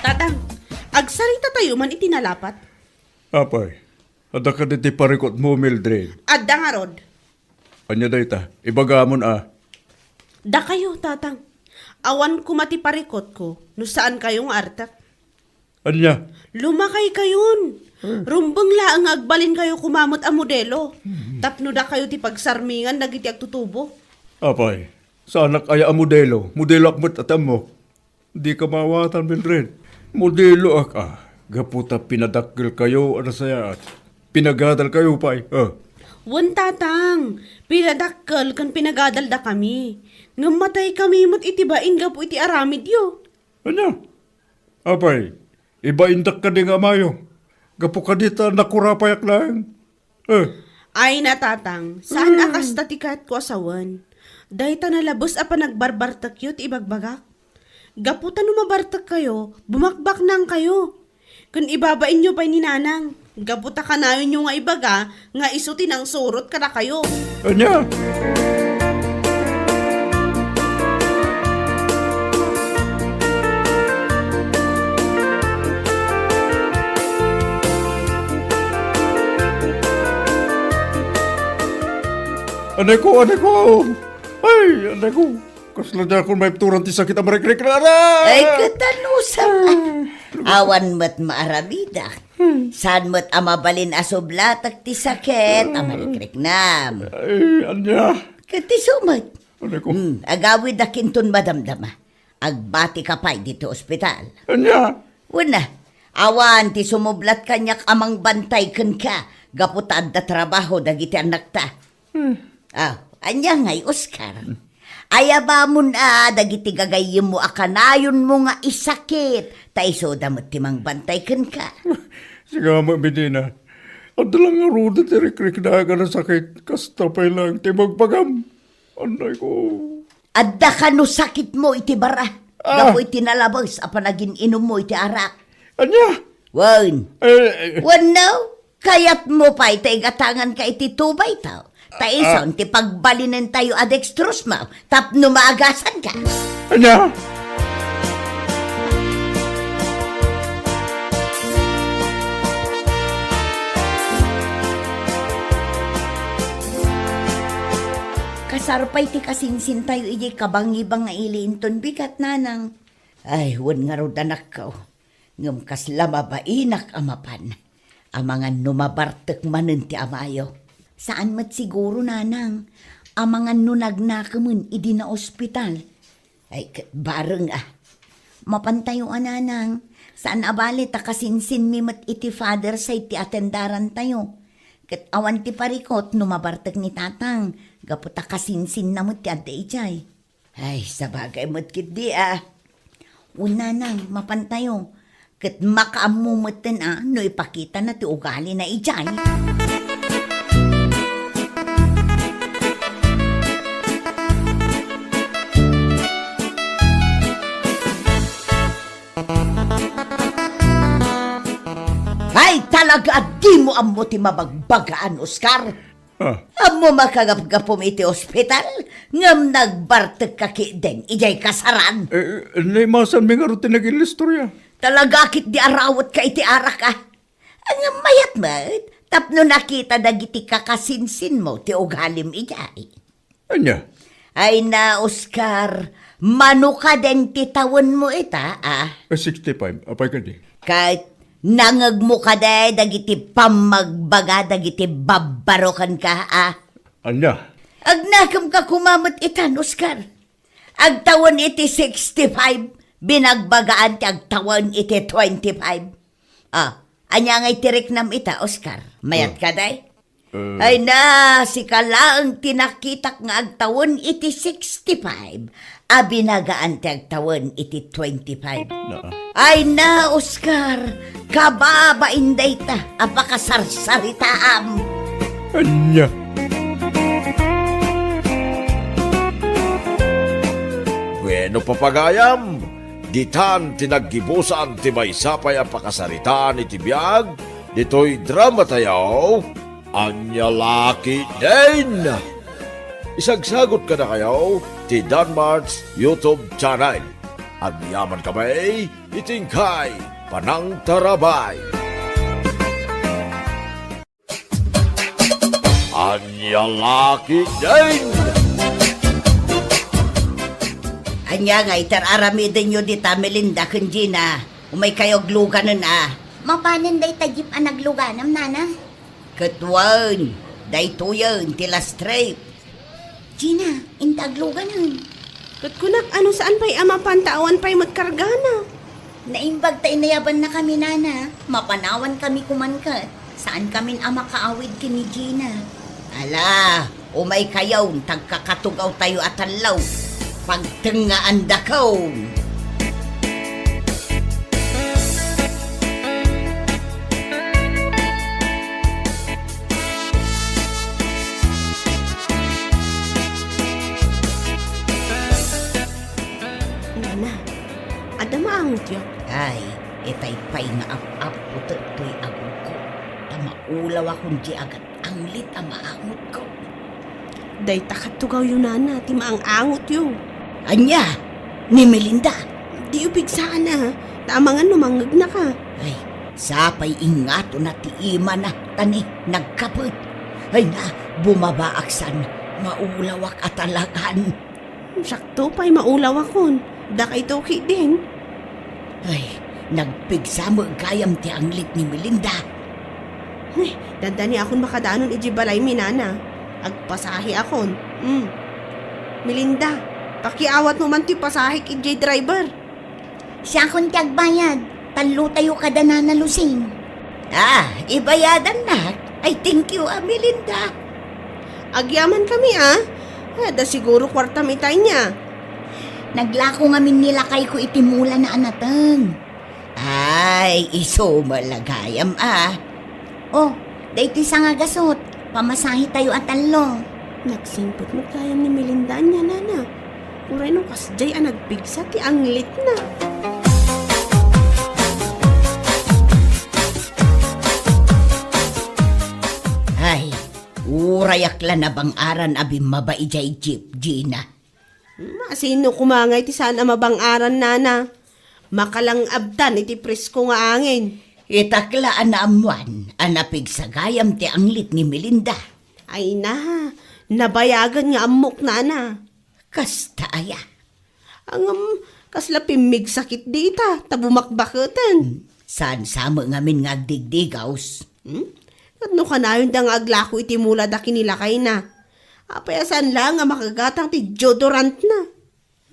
Tatang, agsarita tayo man itinalapat. Apay, ada ka diti parikot mo, Mildred. Adda nga rod. Anya dayta, ibagamon Da kayo, tatang. Awan ko matiparikot ko, no saan kayong artak. Anya? Lumakay kayon. Rumbang laang agbalin kayo kumamot a modelo. Tapno da kayo ti pagsarmingan nagiti agtutubo. Apay, sa anak ay a modelo akmat atam mo. Di ka mawatan, Mildred. Modelo gaputa pinadakil kayo, ano saya, pinagadal kayo, pay. Wan tatang, pinadakkel kan pinagadal da kami. Ngamatay kami mo't itibain gapu iti aramid yo. Ano? Apay, ibaindak ka din nga mayo. Gapu ka dita nakurapayak lang. Ay na tatang, saan akas tatikat ko asawan? Dahi ta nalabos a panagbarbartak yot ibagbagak. Gaputan numabartak kayo, bumakbak nang kayo. Kung ibabain nyo pa'y ninanang, gaputa ka na yun yung nga ibaga, nga isutin ang surot ka na kayo. Anya? Anay ko! Ay, anay ko! Kasla niya kung may turan ti sakit ang marikrik na Ay, katanusam. Awan mo't maaramida. Saan mo't amabalin asoblatak ti sakit, amarikrik nam. Ay, anya? Katisumot. Anay ko? Agawid na kinton madamdama. Agbati ka pa'y dito ospital. Anya? Una, awan ti sumublat kanyak amang bantay kan ka. Gaputad da trabaho dagiti anak ta. Anya ngay, Oscar. Ayaba mo na, dagiti gagayim mo akanayon mo nga isakit. Taiso damot timang bantay kan ka. Siga mo, Medina. Ang dalang nga ruda ti rikrik na ka na sakit. Kasta pa'y lang ti magpagam. Anay ko. Adda ka no sakit mo iti bara. Gapo iti nalabas apa naging inom mo iti arak. Anya? Wan. Wan now? Kayat mo pa iti gatangan ka iti tubay tao. Taison, ti pagbalinan tayo adextrose mo, tapno maagasan ka. Anya? Kasarpay ti kasinsin tayo iji kabangibang nga iliinton bigat nanang. Ay, wan nga ro danak ka. Ngam kas lamabainak amapan. Amangan numabartek manen ti amayo. Saan mat siguro, nanang? Amangan nunagnakamun, idi na ospital. Ay, bareng Mapantayuan, nanang. Saan abali, takasinsin mi mat iti father sa iti atendaran tayo. Kat awan ti parikot, numabartag ni tatang. Gapo takasinsin na mat ti adda ijay. Ay, sabagay mat kit di Una nang, mapantayo. Kat makaamumutan no ipakita na ti ugali na ijay. Ay, talaga, di mo amo ti mabagbagaan, Oscar. Amo makagapgapom iti ospital, ngam nagbartag kaki den, ijay kasaran. Naimasan mi nga rutin naging listorya. Talaga kit di arawat ka iti arak Ang mayat mat, tapno nakita dagiti kakasinsin mo, ti ugalim ijay. Anya? Ay na, Oscar, mano ka den ti tawon mo ita, 65, apay ka di. Kahit nangag mo ka day, dagiti pamagbaga, dagiti babarokan ka, Anya? Agnakam ka kumamot itan, Oscar. Agtawan iti 65, binagbagaan ti agtawan iti 25. Anya ngay tirik nam ita, Oscar. Mayat ka, day? Ay na, si kalaang tinakitak nga agtawon iti 65. Abi nagaan ti agtawon iti 25. Ay na, Oscar. Kababa inday ta. Apakasarsaritaam. Anya. Bueno papagayam, ditan tinaggibusan ti may sapay ang pakasaritaan iti biyag, dito'y drama tayo, Anya Laki din! Isagsagot ka na kayo, ti Danmar's YouTube channel. Ang yaman kamay, itingkay, panang tarabay. Anya Laki din! Anya nga itararamidan nyo di ta Melinda Gina. Umay kayo gluganan Mapanin day tajip ang nagluganam, nana. Katwan, dayto yan, tila straight. Gina, intagluganan. Kat kunak, ano saan pa'y ama pantawan pa'y magkargana? Naimbag ta inayaban na kami, nana. Mapanawan kami kumankat. Saan kami ama kaawid kini Gina? Ala, umay kayaw, tagkakatugaw tayo at alaw. Pagtengaan dakaw. Nana, ada maangot yun. Ay, itay pay nga ap putot to'y agod ko. Tamaulaw akong di agad anglit ang maangot ko. Day takatugaw yun, nana, ti maang-angot yun. Anya, ni Melinda. Di upig sana, tamangan numangag na ka. Ay, sapay ingato na ti ima na tani nagkapit. Ay na, bumabaaksan, maulawak at alagan. Sakto pa'y maulaw akon. Dakay toki din. Ay, nagpigsamo gayam ti anglit ni Melinda. Ay, dandani akon makadaanon ijibalay minana. Agpasahi akon. Melinda, pakiawat mo man ti pasahi kay driver. Siya akong tiyagbayad. Talo tayo kada nanalusing. Ibayadan na. Ay, thank you, Melinda. Agyaman kami da siguro kwarta mitay niya. Naglako ngamin nila kay ko itimula na anatang. Ay, iso malagayam Oh, dayti sa nga gasot. Pamasahi tayo at talo. Nagsimpot mo kaya ni Melinda niya, nana. Uray nung kasjay nagpigsa ti anglit na. Ay, urayakla na bang aran abim mabaijay jeep, Gina. Sino kumangay ti saan mabang-aran, nana? Makalang abdan iti presko nga angin. Itaklaan na amuan, anapig sa gayam ti anglit ni Melinda. Ay na, nabayagan nga amok, nana. Kasta aya. Ang kasla pimig sakit dita, tabumakbaketan. Saan sama ngamin nga agdigdigaws? At no kanayon da nga aglako iti mula da kinilakay na. Apayasan lang nga makagatang ti deodorant na.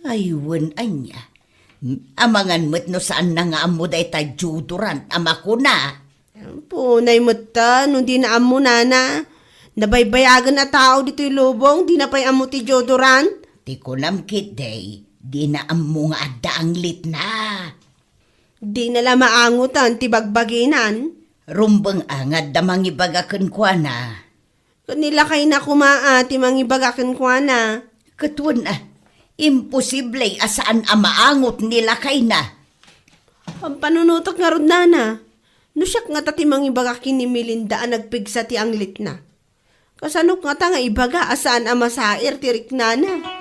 Aywan anya. Amangan mo't no saan na nga amo day ta deodorant, ama ko na. Punay mo ta, nung di na amo, nana. Nabaybayagan na tao dito'y lubong, di na pa'y amo ti deodorant. Ti kunam kit day, di na amo nga adda anglit na. Di nala maangutan ti bagbaginan. Rumbang angad da mangibagakan kwa na. Kanila kay na kumaa ti mangibagakan kwa na. Katuan imposible asaan amaangot nila kay na. Ang panunutok nga rod, nana. No siyak nga tati mangibagakin ni Melinda ang nagpigsa ti anglit na. Kasanok nga ta nga ibaga asaan ang masair ti riknana.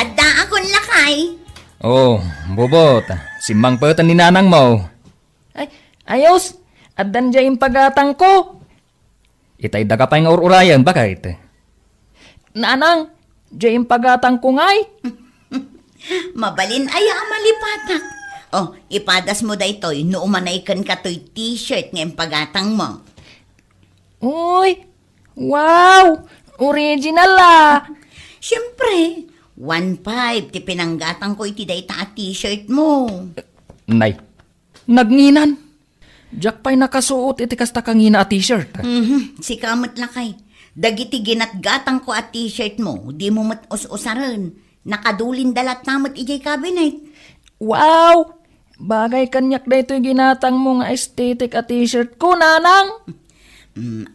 Adda akong lakay. Oh, bobot. Simbang patan ni nanang mo. Ay, ayos. Addan dya yung pagatang ko. Itay daga pa yung urayan, bakit? Nanang, dya yung pagatang ko ngay. Mabalin ay malipatak. Oh, ipadas mo da ito'y no umanaykan ka to'y t-shirt ngayong pagatang mo. Uy! Wow! Original ah! Siyempre, 1.5 ti pinanggatan ko iti dayta at t-shirt mo. Nay, nagnginan. Jack pa'y nakasuot iti kasta kangina a t-shirt. Si kamot lakay. Dagiti ginatgatang ko at t-shirt mo, di mo mat-us-usaran. Nakadulin dalat namot ijay cabinet. Wow! Bagay kanyak na ito'y ginatang mo nga aesthetic a t-shirt ko, nanang.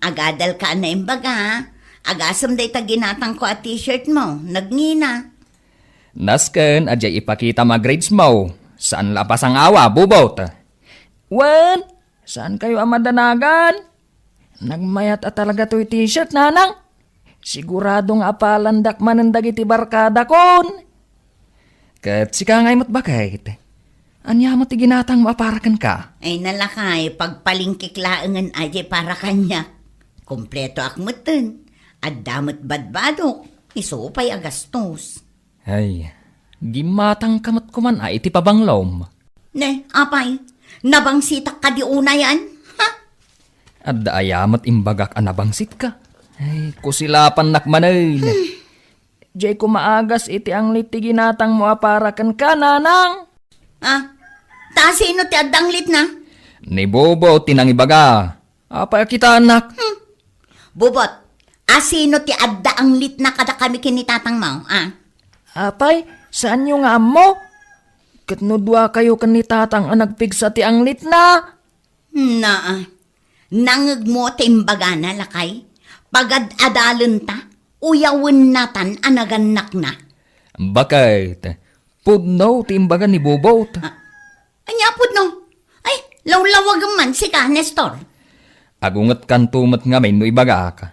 Agadal ka na imbaga. Agasam dayta ginatang ko at t-shirt mo. Nagnina. Nasken, adjay ipakita mga grades mo. Saan lapas ang awa, bubot? Wan, saan kayo amadanagan? Nagmayat at talaga to'y t-shirt, nanang. Siguradong apalandak manandag iti barkada kon. Kat sika ngay mo't bakit? Anya mo't ginatang maaparakan ka? Ay nalakay, pagpalingkiklaangan aje para kanya. Kompleto akmutin. At damot badbadok. Isupay agastos. Ay, gimatang kamot kuman ay iti pabanglom. Ne, apay. Nabangsitak ka di una yan? Ha? At daayamat imbagak anabangsit ka. Ay, kusilapan nakmanay. Jay kumaagas iti ang liti ginatang mo aparakan ka, nanang. Ah, ta sino ti adanglit na? Ni Bobo tinang ibaga. Apa kita anak? Bubot, asino ti adda ang lit na kada kami kinitatang mo, ah? Apay, saan yung nga mo? Katnudwa kayo kanitatang ang nagpigsa ti ang lit na. Na, nangag mo timbaga na lakay. Pagad adalan ta, uyawin natan anaganak na. Bakit? Pudno timbaga ni Bobo. Anya pud no? Ay, lawlawag man si ka, Nestor. Agungat kan tumat nga may no ibaga ka.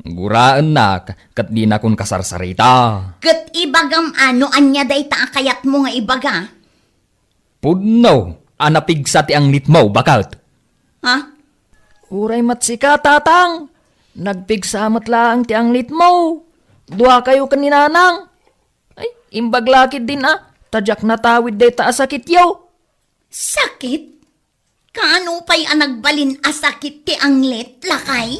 Guraan na kat di na kun kasarsarita. Kat ibagam ano anya dayta kayat mo nga ibaga. Pudno, anapigsa ti ang lit mo, bakit? Ha? Uray matsika, tatang. Nagpigsamat lang ti ang lit mo. Dua kayo kaninanang. Ay, imbaglakid din ah. Tadyak natawid day ta asakit yaw. Sakit? Kaano pa'y anagbalin asakit ti ang lit, lakay?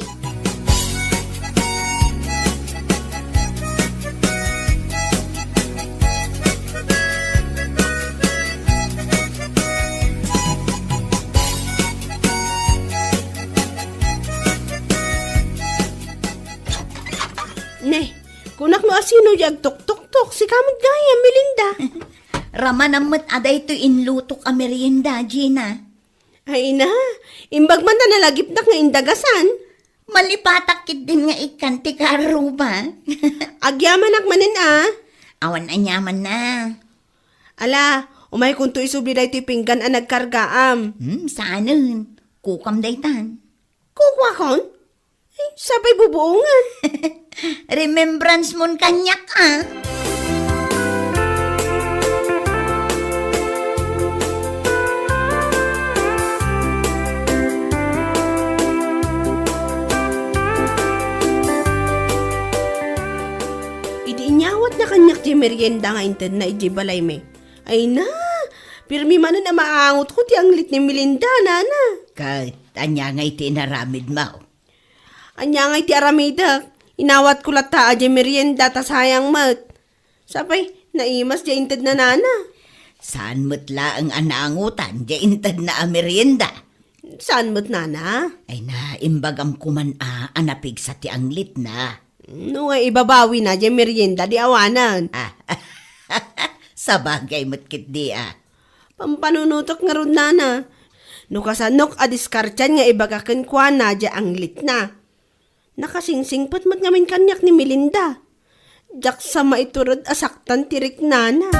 Ne, kunak no asino jag tuk-tuk-tuk, si kamot gaya, Melinda. Ramanamot aday to inlutok a merienda, Gina. Ay na, imbag man na nalagipnak nga indagasan. Malipatakit din nga ikan ti karuba. Agyaman manin ah. Awan anyaman na. Ala, umay kung to isubli day ti pinggan ang nagkargaam. Saanan? Kukam daytan. Kukwa kon? Ay, sabay bubuungan. Remembrance mon kanyak ah. Inyawat na kanyak di merienda nga inted na iji balay me. Ay na, pirmi man na maangot ko ti ang lit ni Melinda, nana. Kat, anya nga iti naramid mo. Anya nga iti aramida, inawat ko lata aji merienda ta sayang mat. Sapay, naimas di inted na nana. Saan mo't la ang anaangutan, di intad na merienda. Saan mo't nana? Ay na, imbagam kuman anapig sa ti ang lit na. No, ay ibabawi na di merienda di awanan. Sa bagay mo't kit di Pampanunutok nga ron nana. No kasanok a diskartyan nga ibagakan kwa na di ang lit na. Nakasingsingpat mat ngamin kanyak ni Melinda. Jak sa maiturod asaktan tirik nana.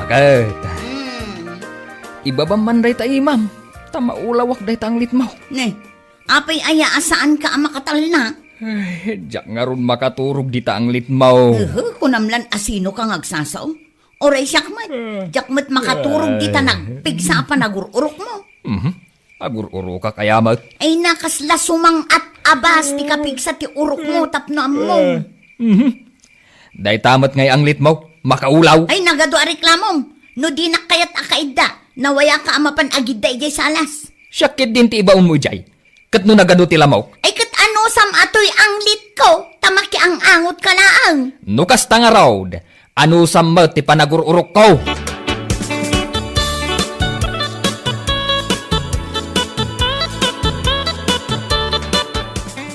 Bakit? Ibabam man day ta imam. Tamaulawak day ta ang lit mo. Ne, apay aya asaan ka makatal na. Jak nga ron makaturog di ta ang litmaw. Kunamlan asino kang agsasaw. Oray siyakmat. Jakmat makaturog di ta nagpigsa pa nagururok mo. Agur-uro ka kaya mat. Ay nakasla sumang at abas ti kapigsa ti urok mo tapno mo. Day tamat ngay ang litmaw, makaulaw. Ay nagado a reklamong. No di na kayat akaida. Nawaya ka amapan agid da ijay salas. Syakit din ti ibaon mo ijay. Kat no nagano ti lamaw. Ay kat ano sam atoy ang lit ko. Tamaki ang angot ka laang. Nukas ta nga raod. Ano sammat ti panagururok ko.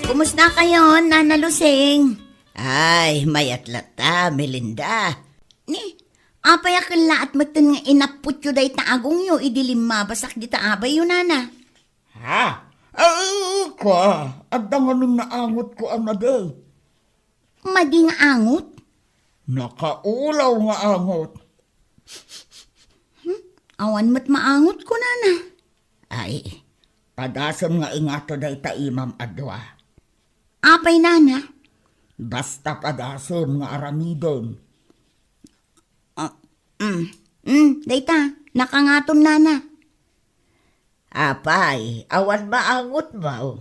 Kumusta kayo, Nana Lusing? Ay, mayatlat ta, Melinda. Ni, apay akala at matan nga inaput yu day taagong yu, idilim mabasak di taabay yu, Nana. Ha? Ay, ka. At danganin na angot ko ang naday. Mading angot? Nakaulaw nga angot. Awan mat maangot ko, Nana. Ay, padasam nga ingato day ta imam adwa. Apay, Nana? Basta padasam nga aramidon. Dayta, nakangaton, Nana. Apay, awan maangot mo.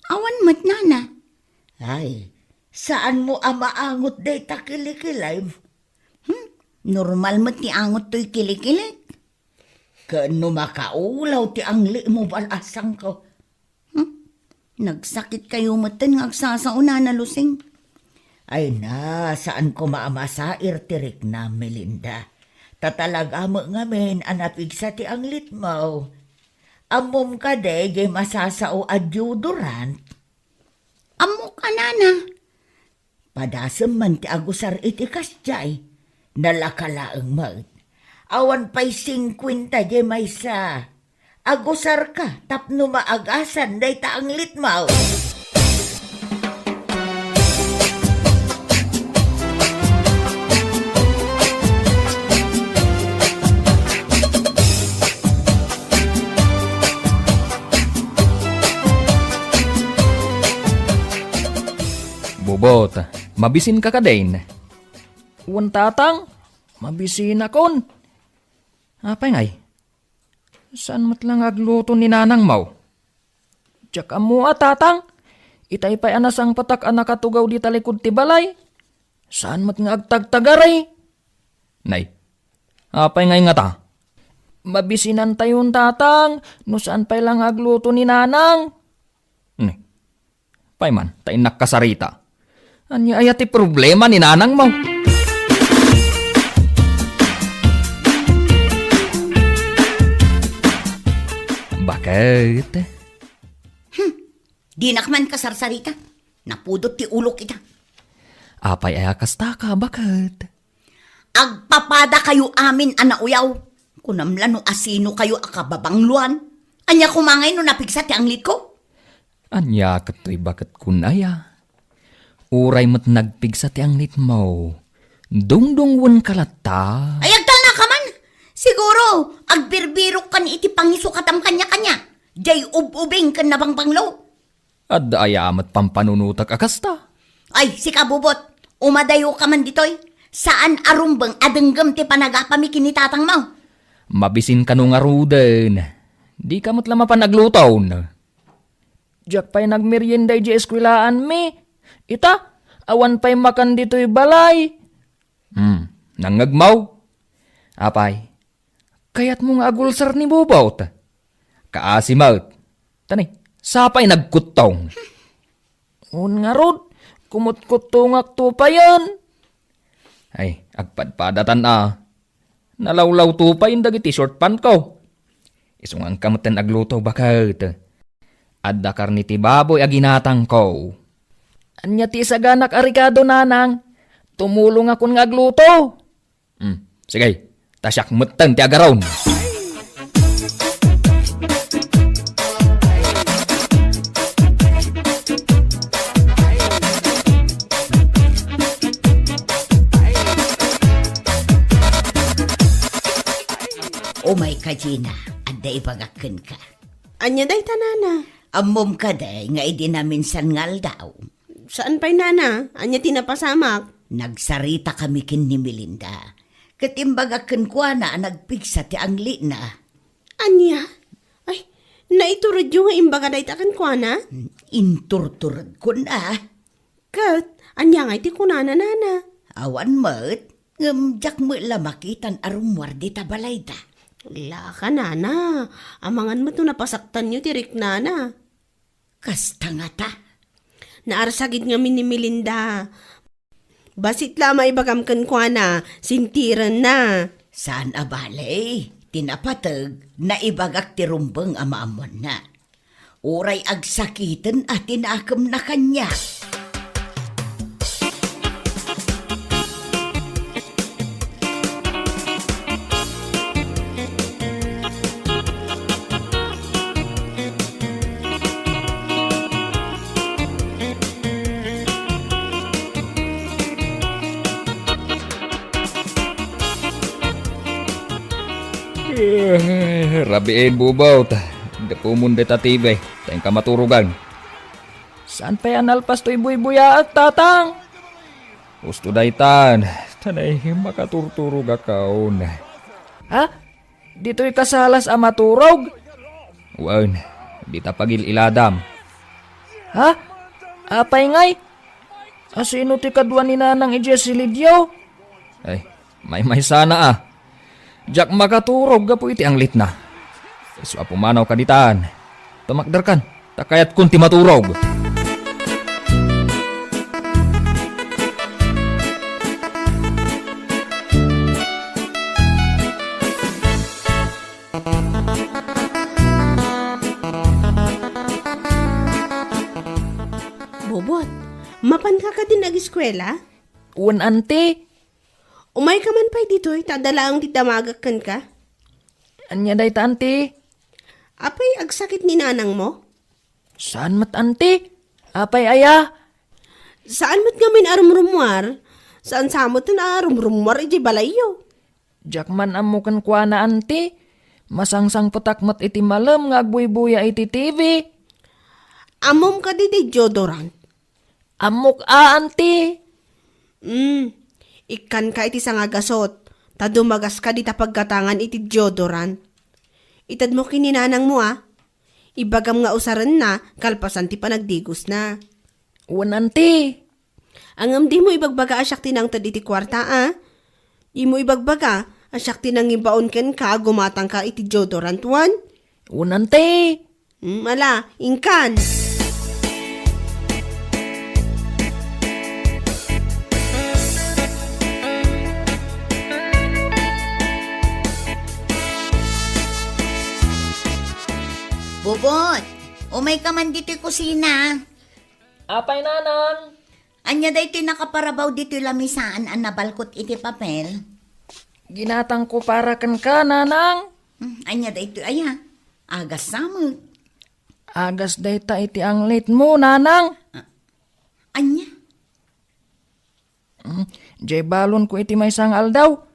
Awan mat, Nana. Ay, saan mo ang maangot day ta kilikilay? Normal mat ni angot to'y kilikili. Kano makaulaw ti ang li mo balasang ko. Nagsakit kayo matan nga agsasao, Nana Lusing. Ay na, saan ko maamasair tirik na, Melinda. Tatalaga mo ngamin anapig sa ti ang litmaw. Amom ka de, jay masasao adjudurant. Amo ka, Nana. Padasam man ti agusar iti kasjay. Nalakalaang mag. Awan pa'y 50 jay maysa. Agusar ka, tapno maagasan, day ta ang litmaw. Bubot, mabisin ka din. Uwan tatang, mabisin akon. Apay ngay? Saan mat lang agluto ni nanang mau? Tsak amo tatang, itay pa'y anasang patak anakatugaw di talikod ti balay. Saan mat nga agtagtagaray? Nay, apay ngay nga ta? Mabisinan tayon tatang, no saan pa'y lang agluto ni nanang? Pay man, tayo nakasarita. Anya ayati problema ni nanang mo. Bakit? Di nakman kasarsarita. Napudot ti ulo kita. Apay ayakasta ka, bakit? Agpapada kayo amin, anauyaw. Kunamlan no asino kayo akababangluan. Anya kumangay no napigsa ti anglit ko. Anya kato'y bakit kunaya? Uray mo't nagpigsa ti anglit mo. Dungdungwan kalata. Ay, agtal na ka man. Siguro, agbirbiro kan iti pangiso katam kanya-kanya. Jay ubing kan nabangbanglo. At ayamat pampanunutak akasta. Ay, si kabubot, umadayo ka man ditoy. Saan arumbang adenggam ti panagapami kinitatang mo? Mabisin ka nung aruden. Di ka mo't lama pa naglutaw. Diyak pa'y nagmerienday di eskwilaan mi. Ita, awan pa'y makan dito'y balay. Nangagmaw. Apay, kayat mo nga agulsar ni Bubot. Kaasimaut. Tani, sapay nagkutong. Un nga rod, kumut-kutungak to pa yan. Ay, agpadpadatan Nalawlaw to pa yung dagiti short pant ko. Isungang kamutan agluto bakit. Adda karniti baboy aginatang ko. Anya ti saganak arikado nanang. Tumulong akong ngagluto. Sige, tasyak mutan ti agaron. Oh my ka, Gina. Anda ibagakan ka. Anya day tanana. Amom ka day nga idi na minsan ngal daw. Saan pa'y nana? Anya tinapasamak? Nagsarita kami kin ni Melinda. Katimbaga ken kwa na nagpigsa ti angli na. Anya? Ay, naiturod yung nga imbaga dahi takan kwa na? Inturturad ko na. Kat, anya nga iti kunana nana. Awan mat, jak mo lamakitan arumwar di tabalay da. Wala ka nana. Amangan mo to napasaktan nyo tirik nana. Kasta nga ta. Naarsagid nga ni Melinda. Basit lama ibagam kan kwa na, sintiran na. Saan abalay? Tinapatag na ibagak ti rumbang amaamon na. Uray agsakitan at tinakam na kanya. Rabiin bubaw ta. Dapumunde tatibay. Tayong kamaturugan. Saan pa yan alpas to'y buy-buya at tatang? Gusto daytan. Tanay makaturturog akaon. Ha? Dito'y kasalas amaturog? Wan, di tapagil iladam. Ha? Apay ngay? Asino ti kadwa ni nanang ijesilidyo? Ay, may sana ah. Jak makaturog gapo iti ang litna. So apumanaw kaditaan. Tumakdar kan, takayat kunti maturog. Bobot, mapan ka din nag-eskwela? Un ante, Umay ka man pa'y dito'y, tadala ang titamagakan ka. anya day ta ante? Apay, agsakit ni nanang mo? Saan mat ante? Apay aya? Saan mat ngamin arumrumwar? Saan samot na arumrumwar iti balayo? Jak man amukan kwa na ante? Masangsang patakmat iti malam nga agbuy-buya iti TV. Amom ka di deodorant. Amok ante? Ikan ka iti sangagasot. Tadumagas ka di tapaggatangan iti deodorant. Itad mo kininanang mo Ibagam nga usaran na, kalpasan ti panagdigos na. Un ante? Angam di mo ibagbaga asyak tinang tad iti kwarta Di mo ibagbaga asyak tinang ibaon ken ka, gumatang ka iti deodorant wan. Un ante? Mala, ingkan. Bubot, umay ka man dito kusina. Apay nanang? Anya da ito nakaparabaw dito lamisaan ang nabalkot iti papel. Ginatang ko para kan ka nanang. Anya da ito aya. Agas samot. Agas day ta iti ang late mo nanang. Anya? Jay balon ko iti may sangal daw.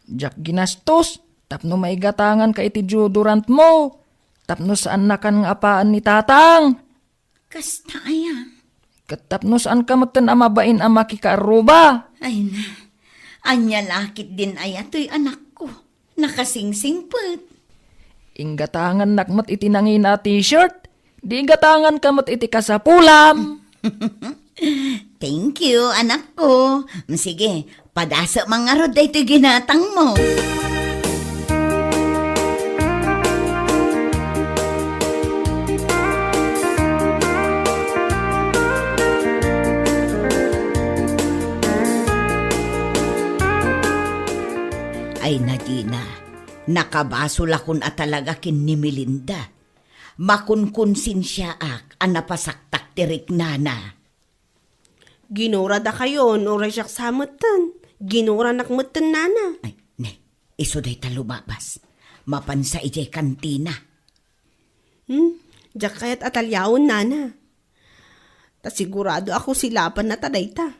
Jak ginastos. Tapno may gatangan ka iti deodorant mo. Tapno saan na kan nga apaan ni tatang. Kasta aya. Katapno saan ka matan amabain ang makikaaruba. Ay na. Anya lakit din aya to'y anak ko. Nakasingsingpet. Inggatangan nakmat iti nangina t-shirt. Di gatangan kamot iti kasapulam. Thank you, anak ko. Sige, padasa mga rod ito ginatang mo. Ay Nadina, nakabasol akon at talaga kin ni Melinda. Makunkunsin siya ang napasaktak tirik nana. Ginura da kayo, oray siyak samutan. Ginura nakmutan nana. Ay, ne, iso day ta lumabas. Mapansa ijay kantina. Diyak kaya't atalyawon nana. Ta sigurado ako silapan na taday ta.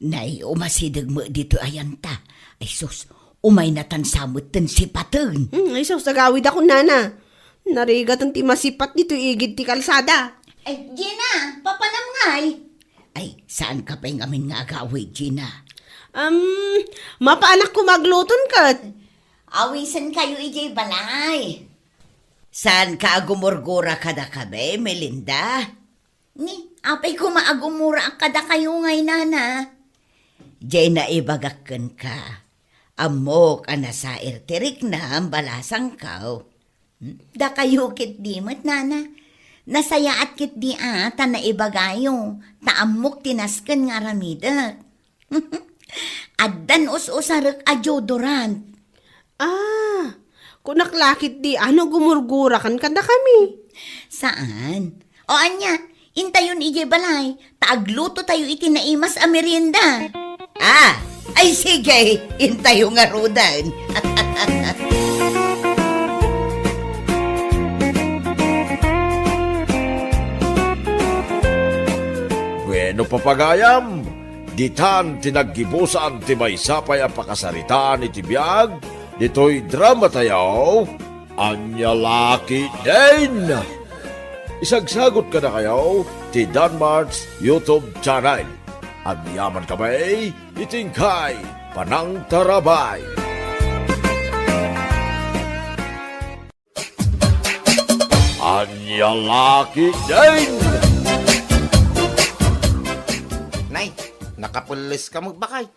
Nay, umasidag mo dito ayan ta. Ay sus, umay natansamot tan sipatan. Ay sus, nagawid ako nana. Narigat ang timasipat dito igid ti kalsada. Ay, Gina, papanam ngay. Ay, saan ka pa yung amin nga agawid, Gina? Mapaanak ko magluton kat. Awisan kayo ijay balay. Saan ka agumurgura kada kabe, Melinda? Ni, apay ko maagumura ang kada kayo ngay, nana. Jay na ibagakken ka. Amok sa irtirik na ang balasang kao. Da kayo kit di mat, nana. Nasaya at kit di ata na ibagayo. Taamok tinaskan nga ramida. Addan us-usarek a deodorant. Kunaklakit di gumurgura kan kada kami. Saan? O anya, intayon ije balay. Taagluto tayo iti naimas a merienda. Ay sige, intayo nga rudan. Bueno papagayam, ditan tinaggibusan ti maysapay a pakasaritaan iti biag, dito'y drama tayo, anya laki din. Isagsagot ka na kayo ti Danmar's YouTube channel. At yaman kamay, itingkay Panang Tarabay. Anya laki din. Nay, nakapulis ka magbakay.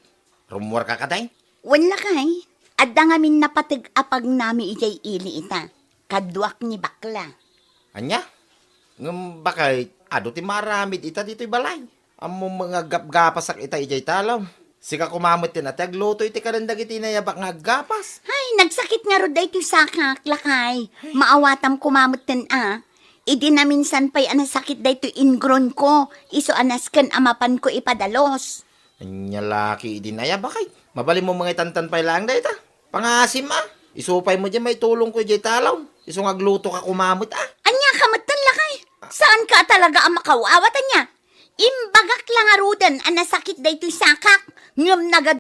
Rumor ka kaday? Wala kay. Adda ngamin napatig-apag nami ijay ili ita. Kadwak ni bakla. Anya? Ngam bakay, ado ti maramid ita dito'y balay. Amo mga gapgapasak ita ijay talaw. Sika kumamot tin at agluto iti karandag iti nayabak nga gapas. Ay, nagsakit nga ro day ti sakak, lakay. Maawatam kumamot Idi na minsan pa'y anasakit day to ingron ko. Iso anaskan amapan ko ipadalos. Anya laki di nayabak ay. Mabali mo mga itantan pa'y lang day ta. Pangasim Isupay mo dyan may tulong ko ijay talaw. Iso nga agluto ka kumamot Anya kamatan lakay. Saan ka talaga ang makawawatan niya? Imbagak lang arudan anasakit day to sakak. Ngam nagad